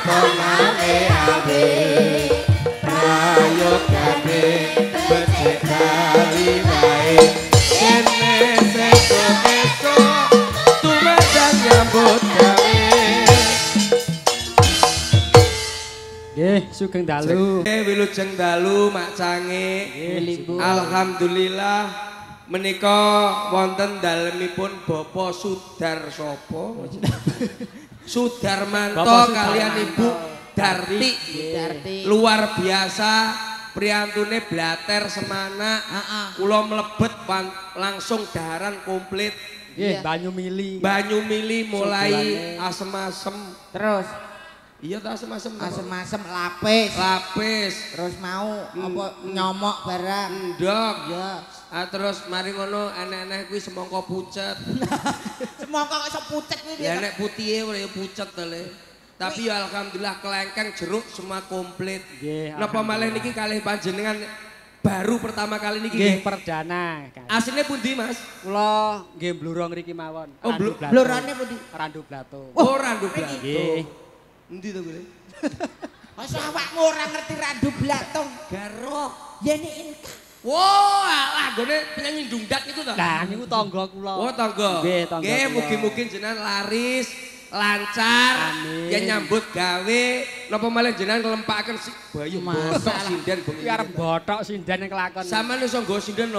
Ponane awe prayogane becik kali wae kene esuk-esuk tumedang nyambut gawe. Nggih, sugeng dalu. Wilujeng dalu Mak Cange. Alhamdulillah menika wonten dalemipun Bapak Sudar sapa? Sudarmanto kalian Ibu Darti. Luar biasa priantune blater semana. Kula mlebet langsung daharan komplit. Nggih, banyu mili. Banyu mili mulai asem-asem. Terus iya ta asem-asem. Asem-asem lapis. Lapis. Terus mau apa nyomok barang. Ndok. Iya. Terus mari ngono enek-enek kuwi semangka pucet. Semangka kok iso pucet kuwi. Ya nek putihe ora ya pucet to le. Tapi ya alhamdulillah kelengkeng jeruk semua komplit. Napa malih niki kalih panjenengan baru pertama kali niki nggih perdana. Asline pundi Mas? Kula nggih blurong mriki mawon. Oh blurane pundi? Randu Blato. Oh Randu Blato. Nggih. Endi to kuwi? Masa awakmu ora ngerti Randu Blato? Garuk. Yene Inka. Wow, alah gone penyanyi dungdak itu toh. Lah niku tangga kula. Oh, tangga. Nggih, tangga. Nggih, mugi-mugi jenengan laris, lancar, ya nyambut gawe. Napa malah jenengan nglempakaken bayu botok sinden bengi. Ki arep botok sinden kelakon. Sampeyan iso nggo sinden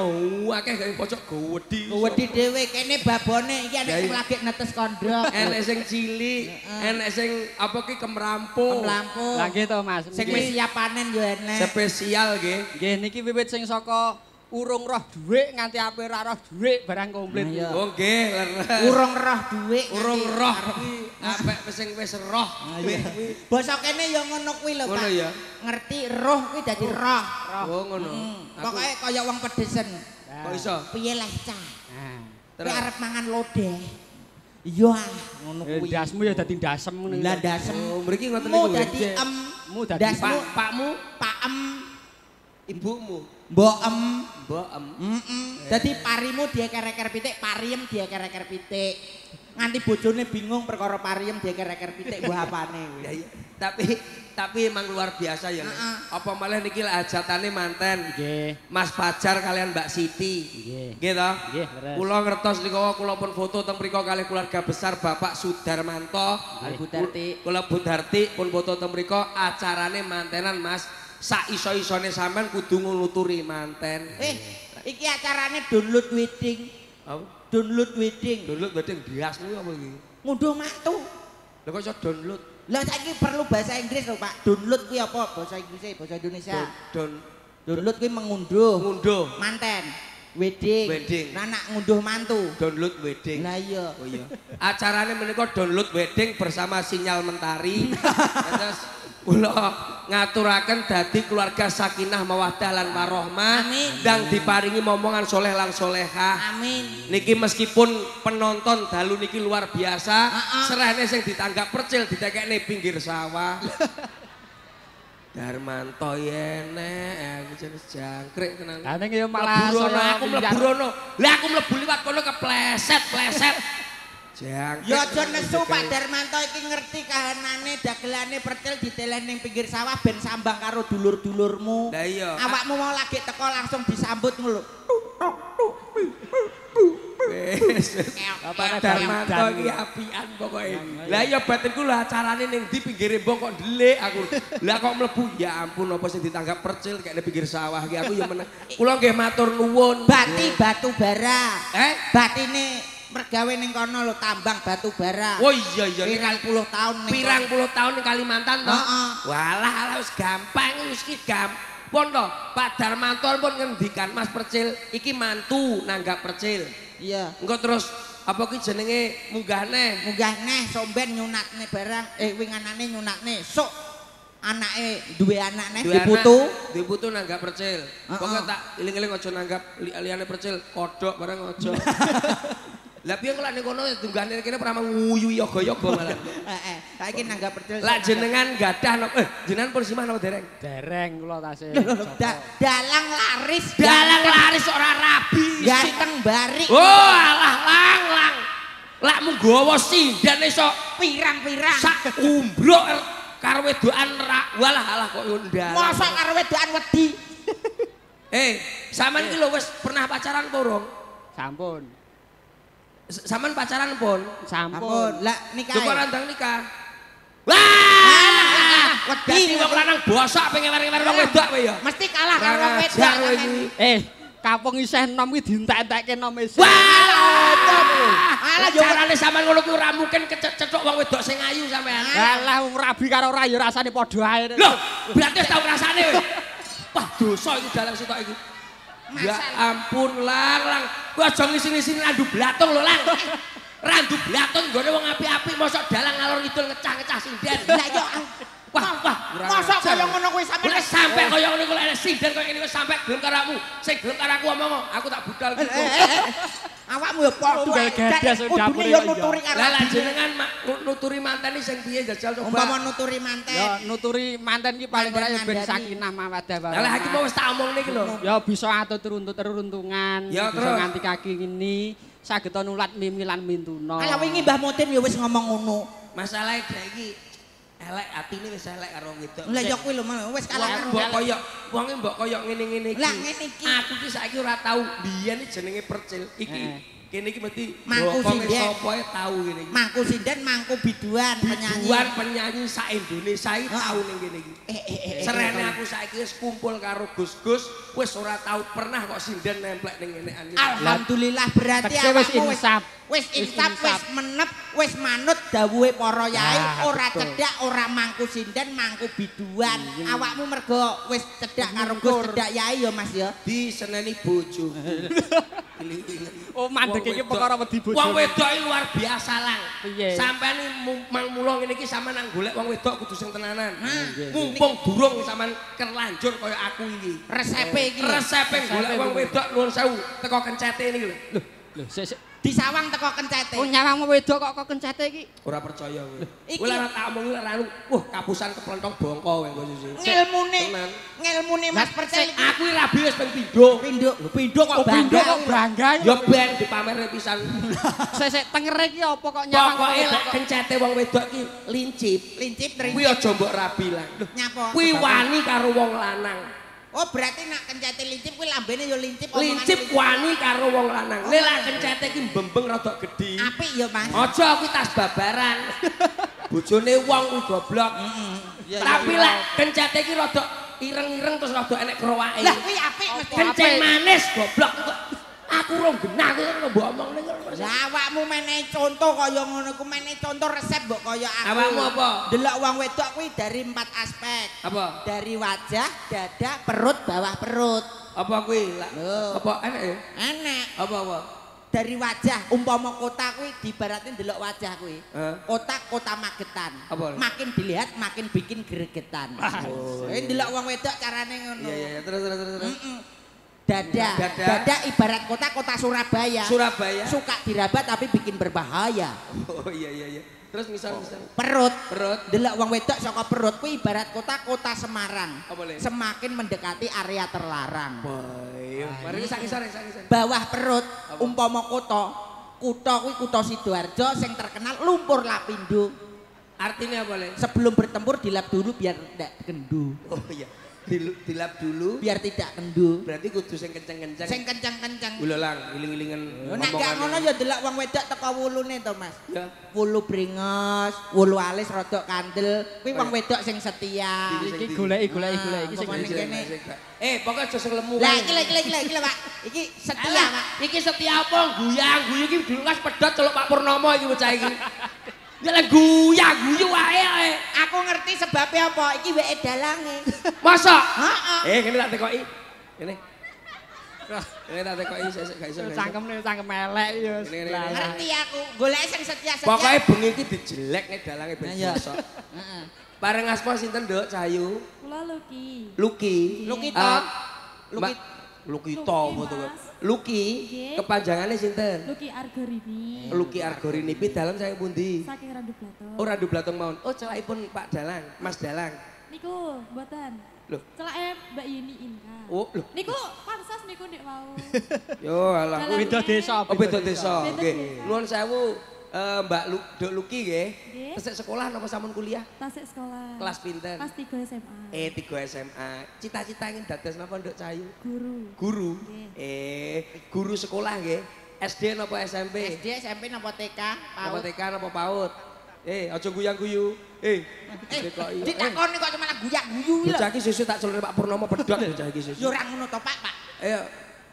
akeh gawe pojok gowedi. Gowedi dhewe kene babone iki enek sing lagi netes kondhok. Enek sing cilik, enek sing apa ki kemrampung. Kemrampung. Lah nggih to Mas. Sing wis siap panen yo enek. Spesial nggih. Nggih niki wiwit sing saka urung roh dhuwit nganti ape ora roh dhuwit barang komplit. Oh nggih, leres. Urung roh dhuwit. Urung roh kuwi apik sing wis roh. Basa kene ya ngono kuwi lho Pak. Ngono ya. Ngerti roh kuwi dadi roh. Oh ngono. Pokoke kaya wong pedesen. Kok iso? Piye lah cah? Nah, Kowe arep mangan lodeh. Iya ngono kuwi. Dasmu ya dadi dasem ngene. Lah dasem. Oh, mriki ngoten Mu niku. dadi Mu dadi pakmu, pakem, ibumu. mbokem. Mbokem. Dadi parimu dieker-eker pitik, pariem dieker-eker pitik. Nganti bojone bingung perkara pariem dieker-eker pitik mbah apane kuwi. Ya, iya. Tapi emang luar biasa ya. Apa malah niki lah hajatane manten. Nggih. Mas Fajar kalian Mbak Siti. Nggih. Nggih to? Nggih, leres. Kula ngertos niku kula pun foto teng mriku kalih keluarga besar Bapak Sudarmanto. Bu Darti. Kula Bu Darti pun foto teng mriku acarane mantenan Mas. Sak iso-isone sampean kudu ngluturi manten. Iki acarane download wedding. Apa? Download wedding. Download wedding biasmu apa iki? Ngunduh matu. Lha kok iso download? Lah saiki perlu bahasa Inggris lho Pak. Download kuwi apa? Bahasa Inggris, bahasa Indonesia. Download kuwi mengunduh. Ngunduh. Manten. Wedding. Wedding. Anak ngunduh mantu. Download wedding. Lah iya. Oh iya. Acarane menika download wedding bersama Sinyal Mentari. Terus kula ngaturaken dadi keluarga sakinah mawaddah lan warahmah. Ndang diparingi momongan soleh lan solehah. Amin. Niki meskipun penonton dalu niki luar biasa, serahne sing ditanggap percil ditekekne pinggir sawah. Darmanto yene aku jenis jangkrik tenan. Lah ning ya malah aku mlebu rono. Lah aku mlebu liwat kono kepleset. Jangkrik. Ya aja nesu Pak Darmanto iki ngerti kahanane dagelane percil diteleh ning pinggir sawah ben sambang karo dulur-dulurmu. Lah iya. Awakmu mau lagi teko langsung disambut ngono. Pak Darmanto iki apian pokoke. Lah iya batinku lho acarane ning ndi pinggire mbok kok ndelik aku. Lah kok mlebu ya ampun apa sing ditanggap percil kayak pinggir sawah iki aku ya meneng. Kula nggih matur nuwun. Bati batu bara. Batine mergawe ning kono lho tambang batu bara. Oh iya pirang puluh tahun ning. Pirang puluh tahun ning Kalimantan to. Walah wis gampang wis ki pun to Pak Darmanto pun ngendikan Mas Percil iki mantu nanggap percil. Iya. Engko terus apa ki jenenge munggah neh somben nyunatne barang winganane nyunatne sok anake duwe anak neh diputu nanggap percil. Pokoke tak iling-iling aja nanggap liyane percil kodhok barang aja. Lah piye kok lak ning kono tunggane kene ora nguyu yoga-yoga malah. Saiki nanggap percil. Lah jenengan gadah jenengan pun simah napa dereng? Dereng kula tasih. Dalang laris Ora rabi. ganteng barik. Oh alah lang. Lak mung gawa sinden iso pirang-pirang. sak umbruk karo wedokan walah alah kok ndang. Mosok karo wedokan wedi. Sampean iki lho wis pernah pacaran purung? Sampun. Sampean pacaran pun? Sampun. Lah nikah. Kok ora ndang nikah? Wah! Wedi wong lanang bosok pengen ngewer-ngewer wong wedok kowe ya. Mesti kalah karo wong wedok. Kapung isih enom iki dientek-entekke nom isih. Alah yo carane sampean ngono kuwi ora mungkin kecethuk wong wedok sing ayu sampean. Alah wong rabi karo ora ya rasane padha ae. Lho, berarti wis tau rasane kowe. Wah, dosa iki dalang sitok iki. Ya ampun, Lang. Kowe aja ngisi-ngisi randu blatung lho, Lang. Randu blatung nggone wong apik-apik mosok dalang ngalor ngidul ngecah-ngecah sinden. Lah yo Wah, mosok kaya ngono kuwi sampean wis sampe kaya ngono kuwi lek sinden kaya ngene wis sampe gelem karo aku. Sing gelem karo aku omong, aku tak budal gitu. Awakmu yo padha gedes dapure yo nuturi karo. Lah jenengan nuturi manten iki sing piye jajal coba. Umpama nuturi manten. Ya nuturi manten iki paling ora ya ben sakinah mawaddah warohmah. Lah iki mau wis tak omongne iki lho. Ya bisa atur-runtungan, ya, bisa nganti kaki ngene, saged nulat mimi lan mintuna. Ala wingi Mbah Mutin yo wis ngomong ngono. Masalahe dhek iki elek atine wis elek karo wedok. Lah ya kuwi lho wis kalah karo. Mbok koyo wonge mbok koyo ngene-ngene iki. Lah ngene iki. Aku ki saiki ora tau biyen jenenge percil. Iki kene iki mesti Mangku Sinden. Sapa tau ngene iki. Mangku Sinden, Mangku Biduan penyanyi. Biduan penyanyi sak Indonesia iki tau ning kene iki. Serene aku saiki wis kumpul karo Gus-gus, wis ora tau pernah kok sinden nemplek ning ngene. Alhamdulillah berarti awakmu wis insaf, wis menep, wis manut dawuhe para yai, ora cedhak, ora mangku sinden, mangku biduan. Awakmu mergo wis cedhak karo Gus, cedhak yai ya Mas ya. Diseneni bojoku. Oh mandek iki perkara wedi bojo. Wong wedok iki luar biasa Lang. Piye? Sampeyan mula ngene iki sampean nang golek wong wedok kudu sing tenanan. Mumpung durung sampean kerlanjur kaya aku iki. Resepe iki. Resepe golek wong wedok nuwun sewu teko kencete niki lho. Lho sik disawang teko kencete. Oh nyawang wedok kok kencete iki. Ora percaya kowe. Iki ora tak omongi ora anu. Wah, kapusan keplontong bongko kowe posisi. Ngilmune Mas percaya aku iki rabi wis ping pindho. Pindho kok bangga. Kok bangga. Ya ben dipamerne pisan. Sik tengere iki apa kok nyawang pokoke lek kencete wong wedok iki lincip. Lincip Kuwi aja mbok rabi Lang. Nyapa? Kuwi wani karo wong lanang. Oh berarti nak kencete lincip kuwi lambene yo lincip. Lincip wani karo wong lanang. Nek lak kencete iki mbembeng rada gedhi. Apik ya Mas. Aja kuwi tas babaran. Bojone wong kuwi goblok. Tapi lek kencete iki rada ireng-ireng terus rada enek krowake. Lah kuwi apik mesti. Kenceng manis goblok. Aku rong genah kuwi mbok omong ning. Lah awakmu menehi contoh kaya ngono ku menehi contoh resep mbok kaya aku. Awakmu apa? Delok wong wedok kuwi dari 4 aspek. Apa? Dari wajah, dada, perut, bawah perut. Apa kuwi? Apa enek ya? Enek. Apa? Dari wajah, umpama kota kuwi dibaratin delok wajah kuwi. Kota Magetan. Apa? Makin dilihat makin bikin gregetan. Delok wong wedok carane ngono. Iya, terus. Dada ibarat kota Surabaya. Suka diraba tapi bikin berbahaya. Oh iya. Terus misal. Perut. Delok wong wedok saka perut kuwi ibarat kota Semarang. Semakin mendekati area terlarang. Mari sak-sak. Bawah perut umpama kutha kuwi kutha Sidoarjo sing terkenal lumpur lapindo. Artinya apa, Le? Sebelum bertempur dilap dulu biar tidak kendu. Oh iya. Dilap dulu biar tidak kendu. Berarti kudu sing kenceng-kenceng. Sing kenceng-kenceng. Lho Lang, iling-ilingan. Nek gak ngono ya delok wong wedok teko wulune to, Mas. Ya. Wulu bringos, wulu alis rada kandel. Kuwi wong wedok sing setia. Iki goleki iki sing kene. Pokoke aja sing lemu. Lah iki lho, Pak. Iki setia, Pak. Iki setia apa? Guyang-guyu iki dilukas pedhot celuk Pak Purnomo iki bocah iki. Ya lah guyu wae. Aku ngerti sebabnya apa. Iki weke dalange. Masa? Heeh. Ngene tak tekoki. Ngene. Ngene tak tekoki sesuk gak iso. Cangkem elek ya. Ngerti aku. Golek sing setia-setia. Pokoke bengi iki dijelekne dalange ben iso. Heeh. Bareng asma sinten, Nduk, Cahayu? Kula Luki. Luki to foto. Luki kepanjangannya sinten? Luki Argorini. Luki Argorini pi dalam saya pundi? Saking Randu Blatung. Oh Randu Blatung mawon. Oh celakipun Pak Dalang, Mas Dalang. Niku mboten. Loh, Celake Mbak Yuni Inka. oh lho. Niku pansos niku ndek mau. Yo alah. Dalang Beda desa. Oh beda desa. Nggih. Nuwun sewu. Mbak Dok Luki nggih. Nggih. Tesih sekolah napa sampun kuliah? Tasik sekolah. Kelas pinten? Kelas 3 SMA. 3 SMA. Cita-cita ingin dados napa Nduk Cahayu? Guru. Guru. Nggih. Guru sekolah nggih. SD napa SMP? SD, SMP napa TK? Napa PAUD? TK napa PAUD? Aja guyang-guyu. Dikoki. Ditakoni kok malah guyak-guyu lho. Bocah iki susu tak celune Pak Purnomo pedhot bocah iki susu. Ya ora ngono to, Pak. Ayo,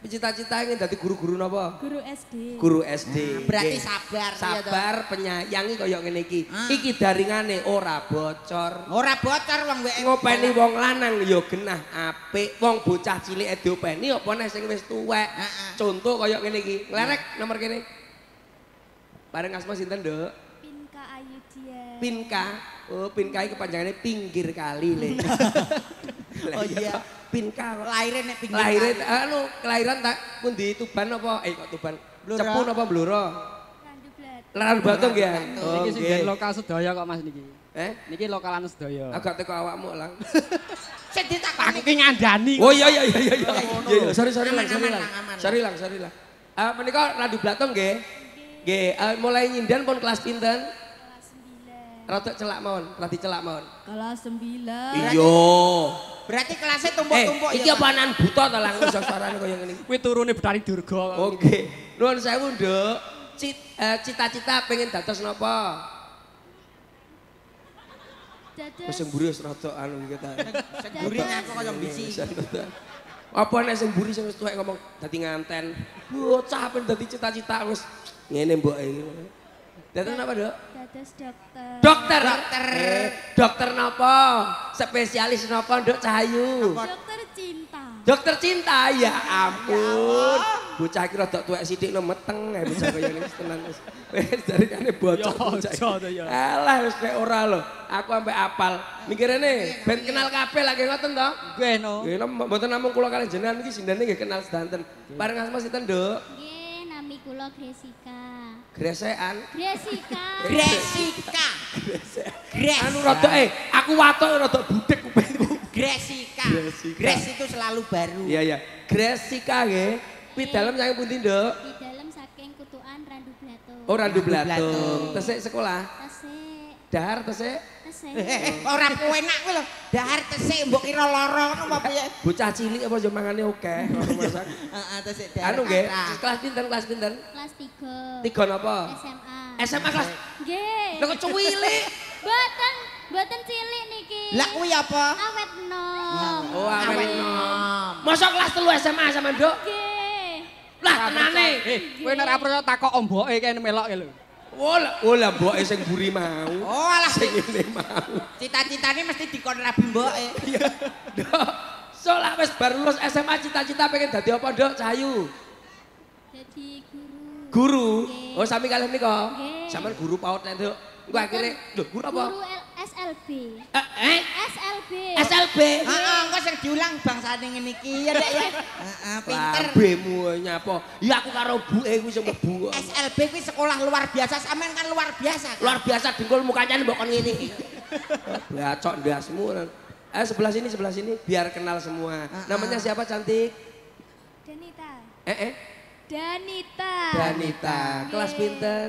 cita-cita ingin dadi guru-guru napa? Guru SD. Guru SD. Berarti Nggih. sabar ya to. Sabar, penyayangi kaya ngene iki. Iki daringane ora bocor. Ora bocor wong wek. Ngopeni wong lanang ya genah apik. Wong bocah cilik diopeni apa neh sing wis tuwek. Contoh kaya ngene iki. Nglerek nomor kene. Bareng asma sinten, Nduk? Pinka Ayudia. Pinka. Oh, Pinka iki kepanjangannya pinggir kali, Le. Oh iya. Pinka. Lahirnya nek pinggir. Lahirnya kelahiran tak pundi Tuban apa? Kok Tuban? Blora. Cepu napa Blora? Randu Blat. Laran Batu nggih. Oh, Niki sing nggih. lokal sedaya kok Mas niki. Niki lokalan sedaya. Agak teko awakmu lang. Sing ditakoni Aku ki ngandani. Oh iya. Sorry Aman, lang. aman. Sorry lang. Menika Randu Blatung nggih. Nggih, mulai nyindan pun kelas pinten? Kelas 9. Rada celak mawon, radi celak mawon. Kelas 9. Iya. berarti kelasnya tumpuk-tumpuk Iki apa anan buta ta lang iso suarane kaya ngene. Kuwi turune Betari Durga. Oke. Nuwun sewu, Nduk. Cita-cita pengen dados napa? Dados. Wis sing mburi wis rada anu iki ta. Sing gurih aku kaya bisi. Apa nek sing mburi sing wis tuwek ngomong dadi nganten. Bocah pengen dadi cita-cita wis ngene mboke iki. Dados napa, Dok? Dados dokter. Dokter. Dokter napa? Spesialis napa, Nduk Cahayu? Dokter cinta. Dokter cinta, ya ampun. Bocah iki rada tuwek sithik no meteng ae bocah kaya ngene tenan wis. Wis darikane bocor. Alah wis nek ora lho. Aku sampe apal. Mikirene ben kenal kabeh lagi ngoten to? Nggih no. Nggih, mboten namung kula kalian jenengan iki sindene nggih kenal sedanten. Bareng asma sinten, Nduk? Nggih, nami kula Gresika. Gresekan. Gresika. Gresika. Anu rada aku watuk rada budek kupingku. Gresika. Gresika. Gres itu selalu baru. Iya. Gresika nggih. Pi dalem saking pundi, Nduk? Di dalam saking kutukan Randu Blatung. Oh, Randu Blatung. Blatung. Tesik sekolah. Tesik. Dahar tesik. Tesik. Ora enak kuwi lho. Dahar tesik mbok kira lara ngono apa piye? Bocah cilik apa yo mangane akeh. Heeh, tesik dahar. Anu nggih, kathah. kelas pinten? Kelas 3. Tiga napa? SMA. SMA kelas. Nggih. Lho kok cuwilik. Boten cilik niki. Lah kuwi apa? Awet nom. Oh, awet nom. nom. Mosok kelas 3 SMA sama, Nduk? Nggih. Lah tenane. Kowe nek ora percaya takok omboke kene melok lho. Oh lah mboke sing mburi mau. Oh alah Sing ngene mau. cita-citane mesti dikon rabi mboke. Nduk. So lah wis bar lulus SMA cita-cita pengen dadi apa, Nduk Cahayu? Jadi guru. Guru. Nggih. Oh, sami kalih nika. Nggih. Sampeyan guru PAUD nek, Nduk. Engko akhire lho guru apa? Guru SLB. SLB. SLB. Heeh, engko sing diulang bangsane ngene iki ya, Dek ya. Heeh, pinter. Lambemu nyapa? Ya aku karo buke kuwi sing mlebu. SLB kuwi sekolah luar biasa, sampean kan luar biasa. Kan? Luar biasa dengkul mukanya mbok kon ngene iki. Bacok ndasmu. Sebelah sini biar kenal semua. Namanya siapa cantik? Danita. Danita. Danita. Kelas Nggih. pinten?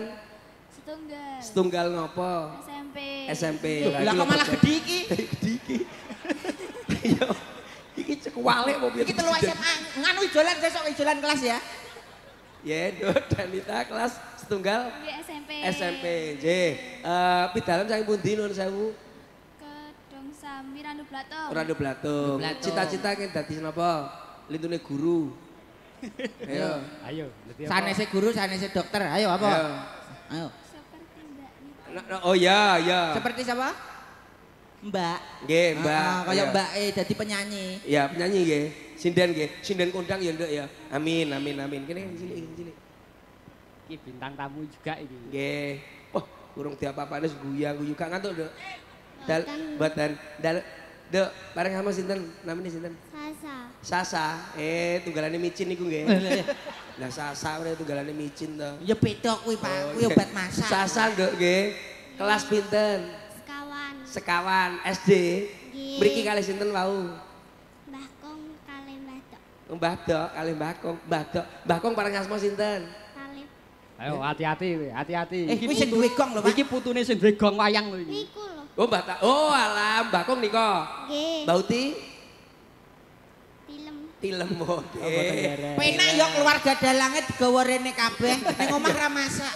Setunggal. Setunggal ngopo? SMP. SMP. Lah kok malah gede iki? Gede iki. Iya. Iki cekwalik apa piye? Iki telu SMA, nganu ijolan sesuk ijolan kelas ya. Ya, Nduk Danita kelas setunggal Nggih SMP. SMP. Nggih. Pidalem saking pundi nuwun sewu? Kedong Sami Randu Blatung. Randu Blatung. Blatung. Cita-cita ingin dadi napa? Lintune guru. Ayo. Ayo, Sanese guru, sanese dokter. Ayo apa? Ayo. Seperti Mbak Nita. Oh ya. Seperti siapa? Mbak. Nggih, Mbak. Kaya Iya. Mbak dadi penyanyi. Ya, penyanyi nggih. Sinden nggih. Sinden kondang ya, Nduk ya. Amin. Kene cilik. Iki bintang tamu juga iki. Nggih. Oh, urung diapa-apane guyu gak ngantuk, Nduk. Mboten. Nduk, bareng sama sinten? Namine sinten? Sasa. Sasa. Tunggalane micin niku nggih. Lah Sasa ora tunggalane micin to. Ya beda kuwi, Pak. Kuwi obat masak. Sasa, Nduk nggih. Kelas pinten? Sekawan. Sekawan SD. Nggih. Mriki kalih sinten wau? Mbah Kong kalih Mbah Dok. Mbah Dok kalih Mbah Kong. Mbah Kong bareng asma sinten? Kalih Ayo hati-hati, hati-hati. Kuwi sing duwe gong lho, Pak. Iki putune sing duwe gong wayang lho iki. Niku lho. Oh, oh alah, Mbak Kong nika. Nggih. Mbak Uti Film. film oh. Penak ya keluarga dalange digawa rene kabeh. Ning omah ra masak.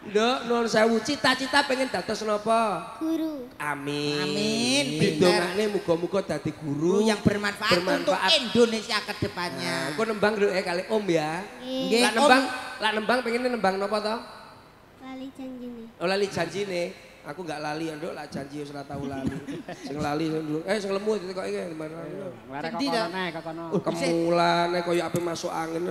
Nduk, nuwun sewu, cita-cita pengen dados napa? Guru. Amin. Amin. Bidongane muga-muga dadi guru yang bermanfaat untuk Indonesia ke depannya. Engko nembang lho kali Om ya. Nggih, Lak nembang pengen nembang napa to? Lali janjine. Oh lali janjine. Aku enggak lali ya, Nduk, lak janji wis ora tau lali. Sing lali sing lemu iki kok iki gimana. Larek kono kono. Kemulane koyo ape masuk angin.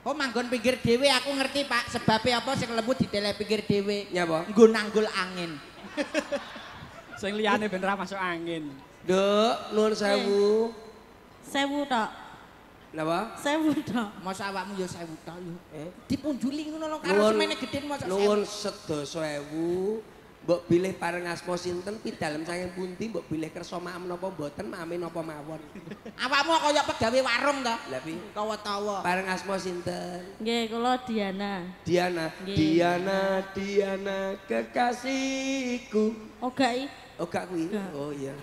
Oh manggon pinggir dhewe aku ngerti Pak, sebabnya apa sing lembut didele pinggir dhewe. Nyapa? Nggo nanggul angin. Sing liyane ben ra masuk angin. Nduk, nuwun sewu. 1000 tok. Napa? 1000 tok. Masa awakmu ya 1000 tok yo. Dipunjuli ngono lho karo Nuwun semene gedhe masa 1000. nuwun sedasa ewu. Mbok bilih pareng asma sinten pidalem saking pundi mbok bilih kersa maem napa mboten mame napa mawon. Awakmu kaya pegawe warung to? Lah piye? Tawa-tawa. Pareng asma sinten? Nggih, kula Diana. Diana. Nggih. Diana kekasihku. Oh gak i? Oh gak kuwi. Gak. Oh iya.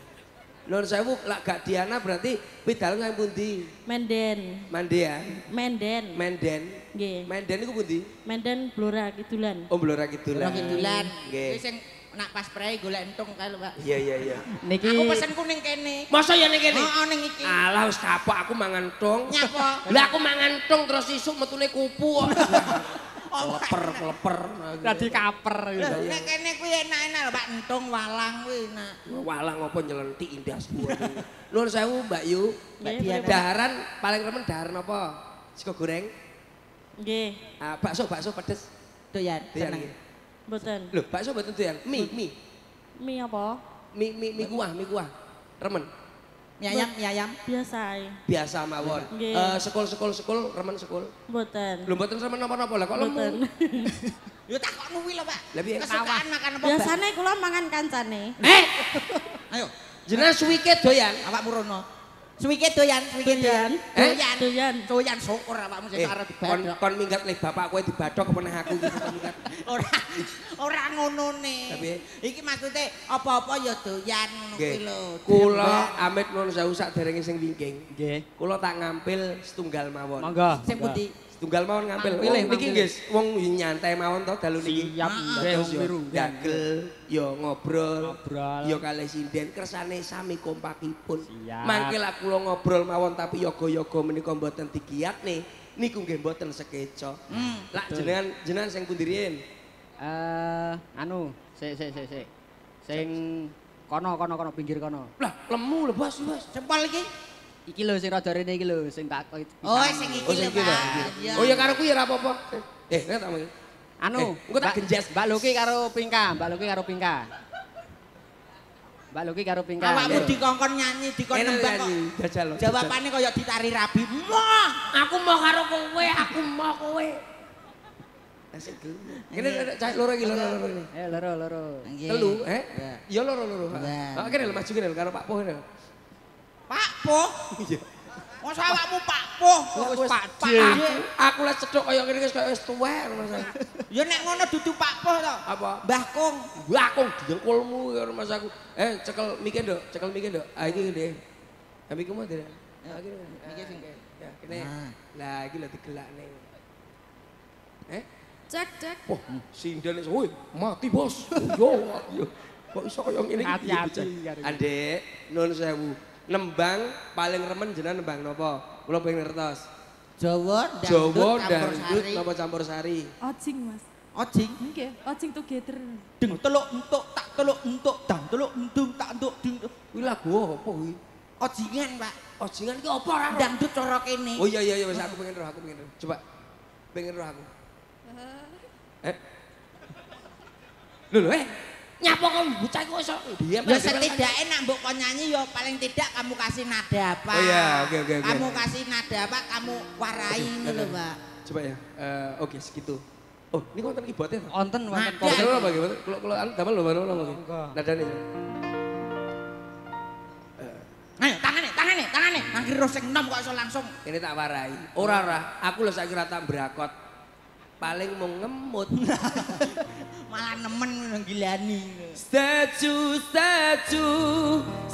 Nuwun sewu lak gak Diana berarti pidalem saking pundi? Menden. Mandean. Menden. Menden. Nggih. Menden iku pundi? Menden Blora Kidulan. Oh Blora Kidulan. Ora kidulan. Nggih. Kuwi sing nak pas prei golek entung kae lho, Pak. Iya iya iya. Niki Aku pesenku ning kene. Masa ya ning kene? Heeh ning iki. Alah wis kapok aku mangan tong. Nyapa? Lah aku mangan tong terus isuk metune kupu kok. Kleper. dadi kaper gitu. Nek kene kuwi enak-enak lho, Pak, entung walang kuwi enak. Walang apa nyelentik indasku. Nuwun sewu Mbak Yu. Nggih, Diana. Daharan paling remen daharan apa? Sego goreng. Nggih, Ah, bakso pedes. Doyan, Doyan. seneng. nggih. mboten. Lho, bakso mboten doyan. Mie. Mie apa? Mie kuah. Remen. Mie ayam. Biasa ae. Biasa mawon. Nggih. Sekul, remen sekul. Mboten. Lho mboten remen napa-napa lah kok Mboten. lemu. Yo takokmu kuwi lho, Pak. Lah piye? Kesukaan makan apa? Biasane kula mangan kancane. Ayo, Jenengan suwike doyan. awakmu rono. Suwike doyan. Doyan syukur awakmu sing arep dibadhok. Kon minggat le bapak kowe dibadhok apa neh aku gitu minggat. Ora ngonone. Tapi Iki maksude apa-apa ya doyan ngono kuwi lho. Kula amit nuwun sewu saderenge sing wingking. Nggih. Kula tak ngampil setunggal mawon. Monggo. Sing pundi? Setunggal mawon ngampil. Pilih, Niki nggih wong nyantai mawon to dalu niki. Siap. Nggih, Terus wong yo biru. dagel, yo ngobrol, Ngobrol. yo kalih sinden kersane sami kompakipun. Siap. Mangke lah kula ngobrol mawon tapi yoga-yoga menika mboten digiatne. Niku nggih mboten sekeca. Lak jenengan sing pundi riyen? Anu, sik. Sing kono pinggir kono. Lah lemu lho Bos. Jempol iki. Iki lho sing rada rene iki lho sing tak Oh, sing iki Oh lho, sing iki Pak. lho. Iya. Oh ya karo kuwi ya ora apa-apa. Nek tak Anu, engko tak genjes. Mbak Luki karo Pinka. Awakmu dikongkon nyanyi, dikon nembang kok. Jajal. Jawabane kaya ditari rabi. Moh. Aku mau karo kowe. Asik gelem. Kene cah loro iki loro ini. Loro. Telu, Ya loro. Iya. Kene lho maju kene lho karo Pak Poh kene. Pak Poh. Iya. Masa awakmu Pak Poh. Wis Pak D. Aku lah cedhok kaya ngene wis kaya wis tuwek Mas. Ya nek ngono dudu Pak Poh to. Apa? Mbah Kong. Wah, aku dengkulmu karo Mas aku. Cekel mike nduk. Ah iki deh. Ha mike mu deh. Iki sing Ya, kene. Lah iki lho digelakne. Cek. Wah, sinden woi, mati bos. Yo. Kok iso kaya ngene iki? Hati-hati. Adek, nuwun sewu. Nembang paling remen jenengan nembang napa? Kula pengen ngertos. Jawa, Dangdut napa campur sari? Ojing, Mas. Ojing. Nggih, ojing together. Deng teluk entuk tak teluk entuk dang teluk entung tak entuk ding. Kuwi lagu apa kuwi? Ojingan, Pak. Ojingan iki apa ora? Dangdut cara kene. Oh iya wis aku pengen roh. Coba. Pengen roh aku. Lho, nyapa kok bocah iku iso diam. Ya setidaknya nak mbok kon nyanyi ya paling tidak kamu kasih nada apa. Oh iya, oke. Kamu kasih nada apa, kamu warai ngono lho, Pak. Coba ya. Oke, segitu. Oh, ini konten keyboardnya. Wonten. Kalau apa gimana? Kalau anu damel lho baru lho. Nadane. Ayo, tangannya. Nang kira sing enom kok iso langsung. Ini tak warai. Ora, aku lho saiki ora tak mbrakot. paling mau ngemut. Malah nemen nggilani. Statue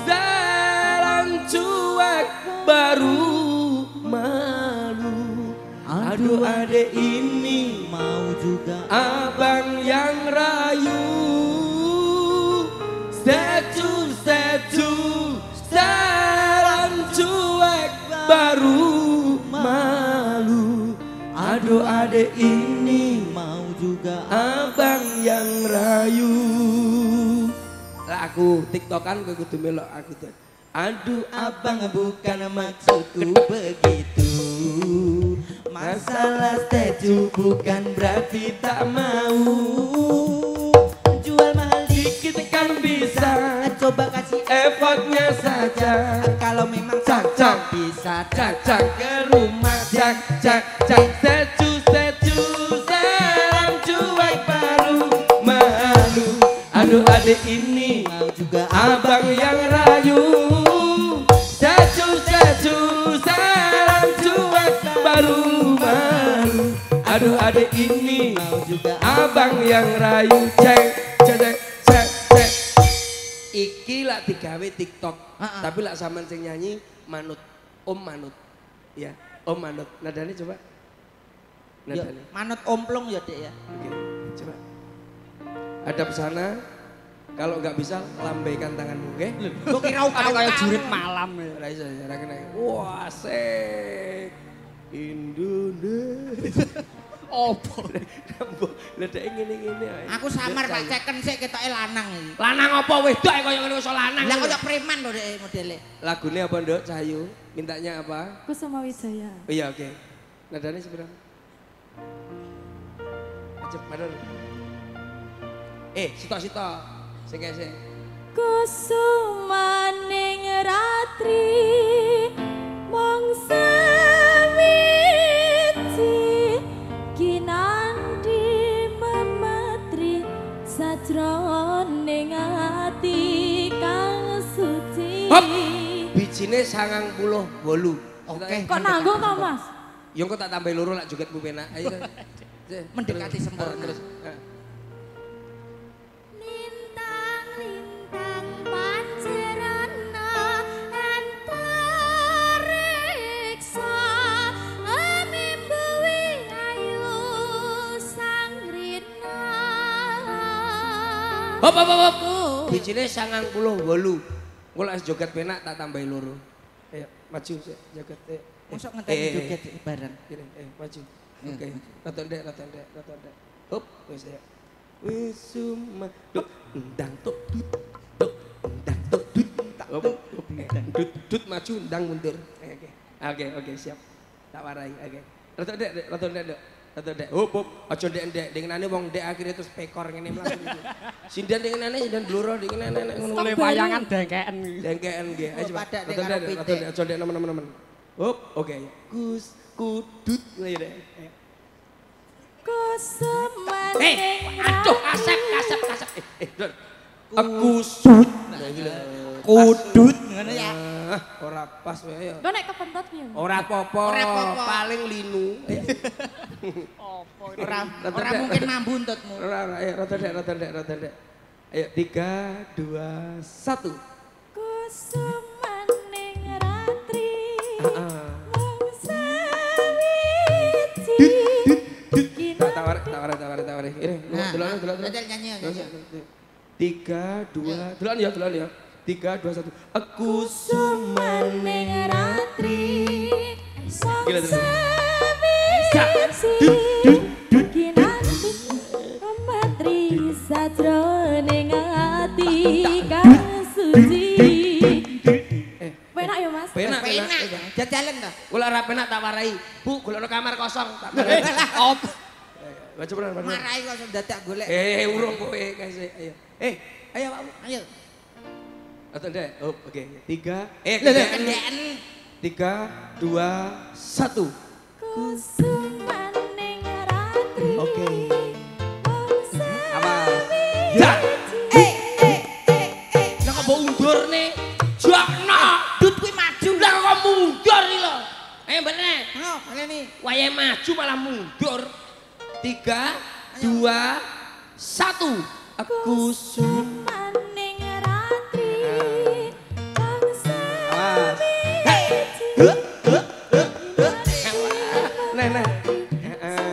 jalan cuek baru malu. Aduh adek ini mau juga abang yang rayu. Statue jalan cuek baru malu. Aduh adek ini mau juga abang yang rayu. Lah aku tiktokan gue kudu melok aku tuh. Aduh abang bukan maksudku begitu. Masalah statue bukan berarti tak mau. Jual mahal dikit kan bisa. coba kasih effortnya saja. Kalau memang cak bisa cak ke rumah cak statue selam cuek baru malu. Aduh adik ini mau juga abang yang rayu. Statue selam cuek baru malu. Aduh adik ini mau juga abang yang rayu. Cek iki lah digawe TikTok, tapi lah sampean sing nyanyi manut, Om manut, ya, Om manut. Nadane coba, nadane. Manut omplong ya dek ya. Oke, coba. Hadap sana, kalau nggak bisa lambaikan tanganmu, oke? Gue kira kayak jurit malam ya. Ora iso, ora kena. Wah, asik. Indonesia. Opo? Lah dek ngene-ngene ae. Aku samar Pak ceken sik ketoke lanang iki. Lanang apa wedok kaya ngene iso lanang. Lah kaya preman lho dek modele. Lagune apa, Nduk? Cahayu. Mintanya apa? Kusuma Wijaya. Oh iya, oke. Nadane seberapa? Acep mador. Sitok-sitok. Sing sing. Kusumaning ratri mongsa kinandi memetri sajroning ati kang suci. Hop! Bijine 98. Oke. Kok nanggung to, Mas? Yo kok tak tambah loro lak joget Bu penak. Ayo. Mendekati sempurna. Terus. Lintang-lintang pancerana antariksa amimbuwi ayu sangrina. Hop. Bijine 98. Engko lak joget penak tak tambahi loro. Ayo maju sik joget. Mosok ngenteni joget bareng. Maju. Oke. Rata ndek. Hop, wis ya. Wisuma duk ndang tuk dut. Duk ndang tuk dut. Dut maju ndang mundur. Oke, siap. Tak warai. Oke. Rata ndek. Hop. Aja ndek. Dengenane wong ndek akhire terus pekor ngene mlaku iki. Sindan dengenane sindan bluro dengenane ngono. Mulai wayangan dengkeken. Dengkeken nggih. Ayo coba. Rata ndek. Aja ndek nemen-nemen. Hop, oke. Kus kudut ngene deh. Kusumaning Aduh, kasep. Aku sud. Kudut ngono ya. Ora pas wae ya. Kok nek kepentot piye? Ora apa-apa, paling linu. Ora mungkin mambu untutmu. Ora, rada dek. Ayo 3 2 1. Kusumaning ratri mongsa Tawari. Ini, delok. Nyanyi. 3 2 delok ya. 3 2 1. Aku Kusumaning ratri Gila, mongsa kinanti memetri sajroning ati kang suci. Penak ya, Mas? Penak. Jajalan to. Kula ora penak tak warai. Bu, golekno kamar kosong. Tak warai. Op. Baca bener. Marai kok dadak golek. Urung kowe guys. Ayo. Ayo Pak. Ayo. Atau ndek. Oh, oke. 3 Kendeken. 3 2 1. Kusumaning ratri Oke. mongsa Awas. Ya. Lah kok mbok undur nih? Jakno. Dut kuwi maju. Lah kok mundur iki lho. Ayo bener. Oh, ini. Wayahe maju malah mundur. 3, 2, 1. Aku maning ratri kang sami Nah.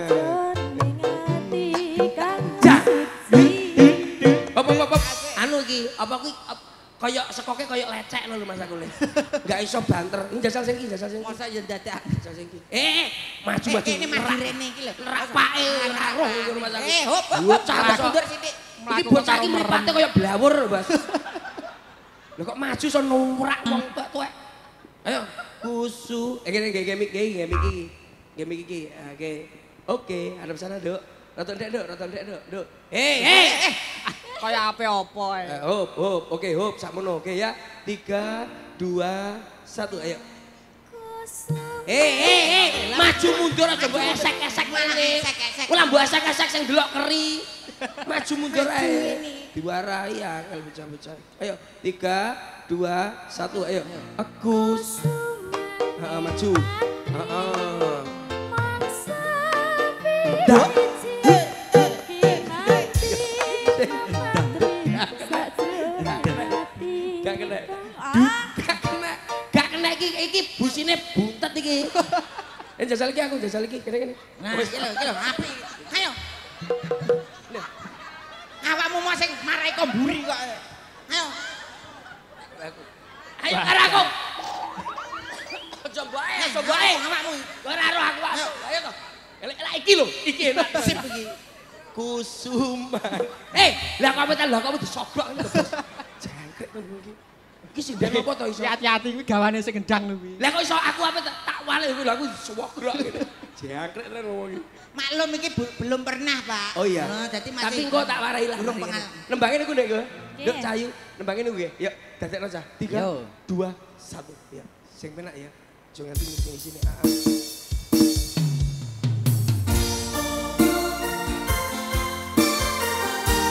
jroning ati kang Ja. suci. Hop. Anu iki, apa kuwi kaya sekoke kaya lecek lho Mas aku. Enggak iso banter. Ini jajal sing iki. Masa ya dadak. Jajal sing iki. Maju. Kene maju rene iki lho. Rapake ora roh ngono Mas aku. Hop. Bocah Mundur sithik. iki bocah iki mripate kaya blawur lho, Mas. Lho kok maju iso nurak wong tuwek. Ayo, kusu. Ngene game iki. Oke, hadap sana, Duk. Roton dek, Duk. Kaya apa-apa ae. Hop. Oke, hop sakmono. Oke ya. 3, 2, 1. Ayo. Maju mundur aja mbok esek-esek ngene. Ku lah mbok esek-esek sing delok keri. Maju mundur ae. Diwarai angel bocah-bocah. Ayo, 3, 2, 1. Ayo. Aku maju. Heeh. Dah. Gak kena iki busine buntet iki. Jajal iki kene. Nah, iki lho, apik. Ayo. Awakmu mau sing marai komburi kok. Ayo. Ayo karo aku. Coba ae. Awakmu. Ora roh aku. Ayo to. Elek iki lho, iki enak sip iki. Kusuman. Lah kok disobrok ngene lho, Bos. Jangkrik to iki. Iki sinden apa to iso? Hati-hati kuwi gawane sing gendang lho kuwi. Lah kok iso aku tak wale kuwi lho aku suwogrok ngene. Jangkrik tenan ngomong iki. Maklum iki belum pernah, Pak. Oh iya. Dadi masih Tapi engko tak warai lah. Belum pengalaman. Nembangin niku Ndek, Nduk Cahayu, nembangin niku nggih. Yuk, dadekno cah. 3, 2, 1. Ya. Sing penak ya. Aja nganti ngisi sini.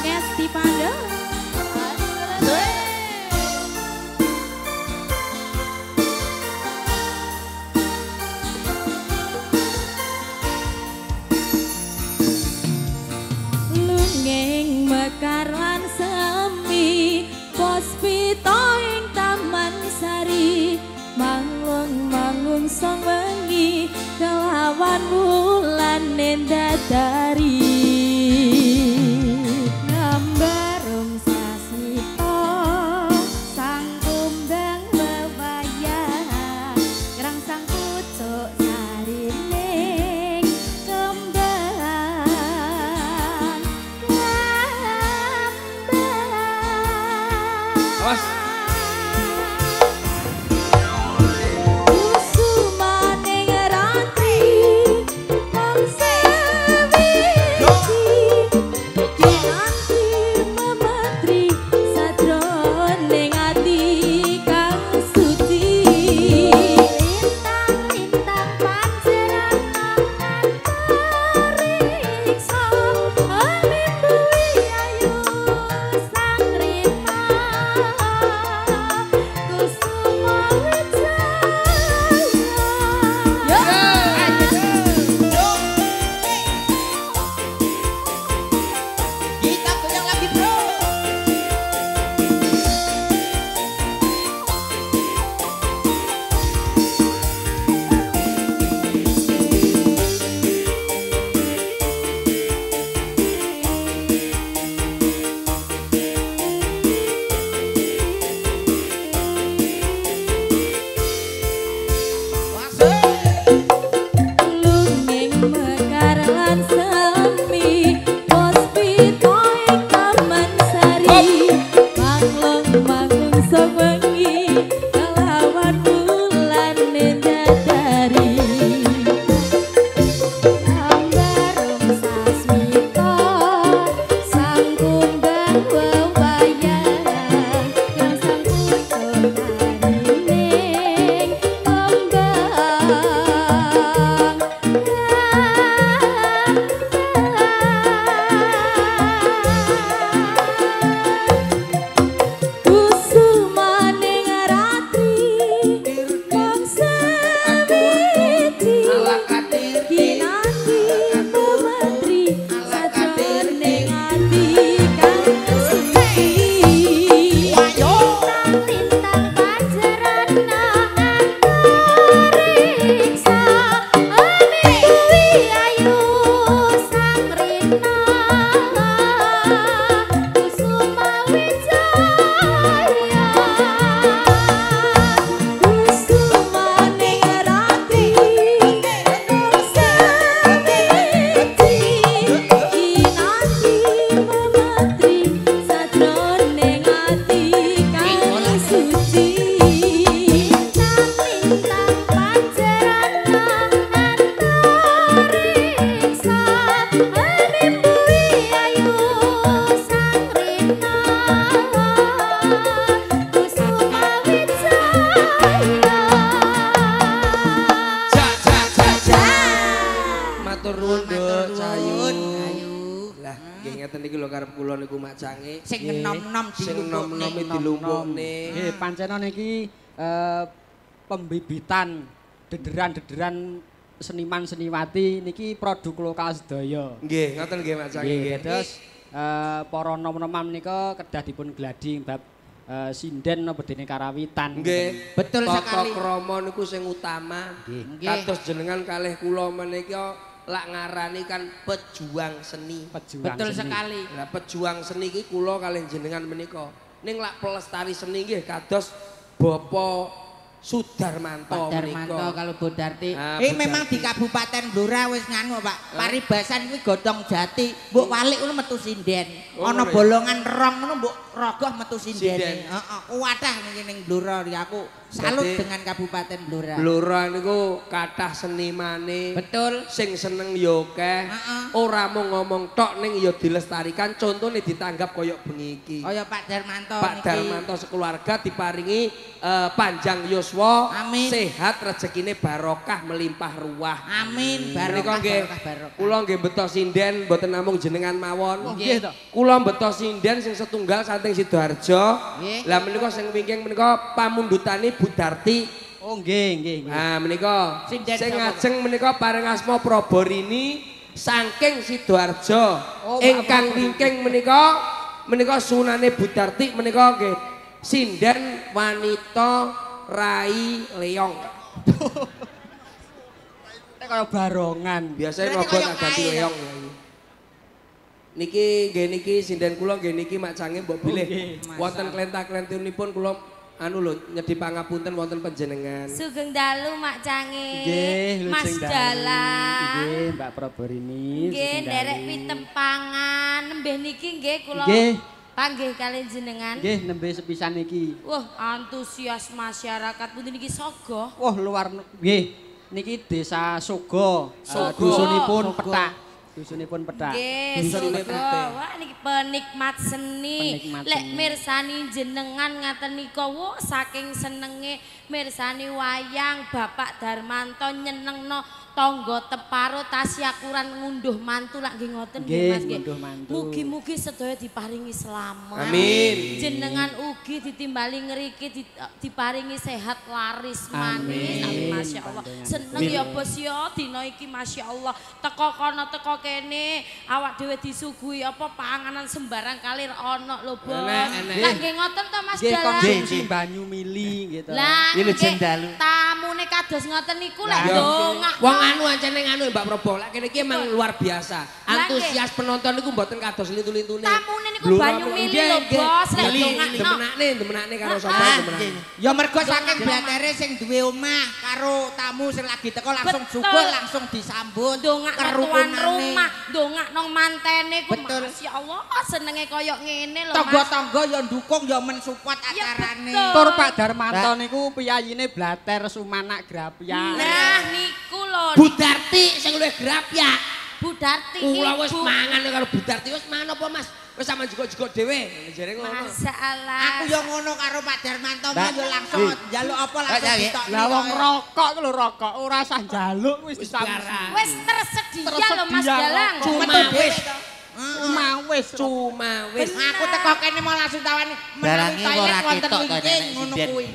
Ngesti Panda. Lungeng mekar lan semi Pospito ing Taman Sari Manglung song wengi kelawan wulan nendadari Ngambarum sasmito sang kumbang bebayang Gerang sang pucuk sarining kembang Awas. Kusumaning ratri kang sewi Mak Cange. Sing enom-enom dilumpukne. Nggih, pancen niki pembibitan dederan-dederan seniman seniwati niki produk lokal sedaya. Nggih, ngoten nggih Mak Cange. Nggih, terus para nom-noman menika kedah dipun gladi bab sinden napa dene karawitan. Nggih, betul sekali. Tata krama niku sing utama. Nggih. Kados jenengan kalih kula menika lak ngarani kan pejuang seni. Betul sekali. Lah pejuang seni iki kula kalih jenengan menika. Ning lak pelestari seni nggih kados Bapak Sudarmanto Darmanto kalau Bodarti. Bodarti. Memang di Kabupaten Blora wis nganu Pak. Paribasan kuwi godhong jati, mbok walik ngono metu sinden. Ana bolongan rong ngono mbok rogoh metu sindene. Heeh, kuwathah niki ning Blora iki aku salut dengan Kabupaten Blora. Blora niku kathah senimane. Betul. Sing seneng ya akeh. Ora mung ngomong tok ning ya dilestarikan. Contone ditanggap koyok bengi iki. Kaya Pak Darmanto Pak Darmanto sekeluarga diparingi panjang yuswa, sehat, rezekine barokah melimpah ruah. Amin. Barokah nggih. Kula nggih beto sinden mboten namung jenengan mawon. Nggih to. Kula beto sinden sing setunggal saking Sidoarjo. Lah menika sing wingking menika pamundhutane Budarti. Oh nggih. Nah menika Sinden sing sapa? ngajeng menika paring asma Prabarini saking Sidoarjo. Ingkang wingking menika sunane Budarti menika nggih sinden wanita Rai Leong. Nek kaya barongan. Biasanya Berarti nopo kaya tak ganti kae, Leong. Niki nggih niki sinden kula nggih niki Mak Cange mbok bilih. Wonten klenta-klentunipun kula anu lho nyedhi pangapunten wonten panjenengan. Sugeng dalu Mak Cange. Nggih, Mas Lujeng Dalang. Nggih, Mbak Prabarini. Nggih, nderek pitempangan. Nembih niki nggih kula Nggih. panggih kalian jenengan. Nggih, nembe sepisan iki. Wah, antusias masyarakat pun niki sogo. Wah, luar nggih. Niki Desa Sogo. Sogo. Dusunipun Petak. Dusunipun Petak. Nggih, Dusun sogo. Putih. Wah, niki penikmat seni. Penikmat Lek seni. mirsani jenengan ngaten nika, wah saking senenge mirsani wayang Bapak Darmanto nyenengno tangga teparo tasyakuran ngunduh mantu lak nggih ngoten nggih Mas nggih. ngunduh mantu. Mugi-mugi sedaya diparingi selamat. Amin. Jenengan ugi ditimbali ngriki diparingi sehat laris manis. Amin. Masyaallah. Seneng ya Bos ya dina iki masyaallah. Teko kono teko kene awak dhewe disuguhi apa panganan sembarang kalir ana lho Bos. Enek. Lak nggih ngoten to Mas Nggih, Dalang. konsumsi banyu mili gitu. Lah Iki lho, nggih, jendalu. tamune kados ngoten niku lek Ya. ndongak. Wong anu ancene anu Mbak Probo, lek kene iki emang luar biasa. Antusias penonton niku mboten kados lintu-lintune. Tamune niku banyu mili lho Bos, lek ndongakno. Demenakne karo sapa demenakne. Ya mergo saking blatere sing duwe omah karo tamu sing lagi teko langsung syukur langsung disambut Dongak tuan kerukunane. rumah, dongak nang mantene ku Betul. masyaallah senenge koyo ngene lho Mas. Tangga-tangga ya ndukung ya mensupport Ya, acarane. betul. Tur Pak Darmanto niku piyayine Blater Sumanak Grapya. Nah niku lho Budarti sing luwih grapya. Budarti Kula wis ibu. mangan karo Budarti wis mangan apa Mas? Wis sampean jukuk-jukuk dhewe. Jare ngono. Masalah. Aku ya ngono karo Pak Darmanto mah ya langsung njaluk apa langsung ditokni. Lah wong rokok ku lho rokok ora usah njaluk wis disambut. Wis tersedia lho Mas Tersedia Dalang. rokok. Cuma wis. Cuma wis. Aku teko kene mau langsung tawani menawi toilet wonten wingking ngono kuwi.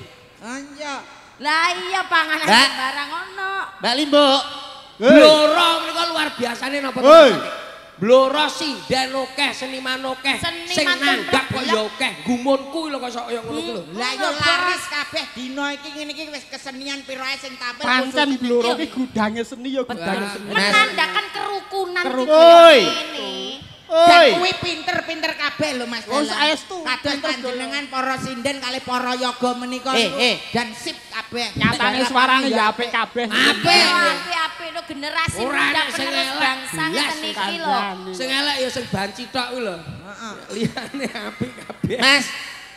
Iya. Lah iya panganan Mbak. sembarang ono. Mbak Limbo. Blora menika luar biasane napa to? Blora sinden akeh, seniman akeh. Seniman Sing nanggap kok templek. ya akeh. Gumunku lho kok kaya ngono ku lho. Lah yo laris kabeh dina iki ngene iki wis kesenian piro ae sing tampil. Pancen khusus Blora iki. ki gudange seni ya gudange seni. Menandakan kerukunan Oi. ini. Dan kuwi pinter-pinter kabeh lho Mas Oh, Dalang. saestu. Kados panjenengan para sinden kali para yoga menika niku dan sip kabeh. Nyatane suarane ya apik kabeh. Apik-apik lho generasi Ora muda nek sing penerus elek, bangsa blas ngeten iki lho. Sing elek ya sing banci tok kuwi lho. Heeh. Liyane apik kabeh.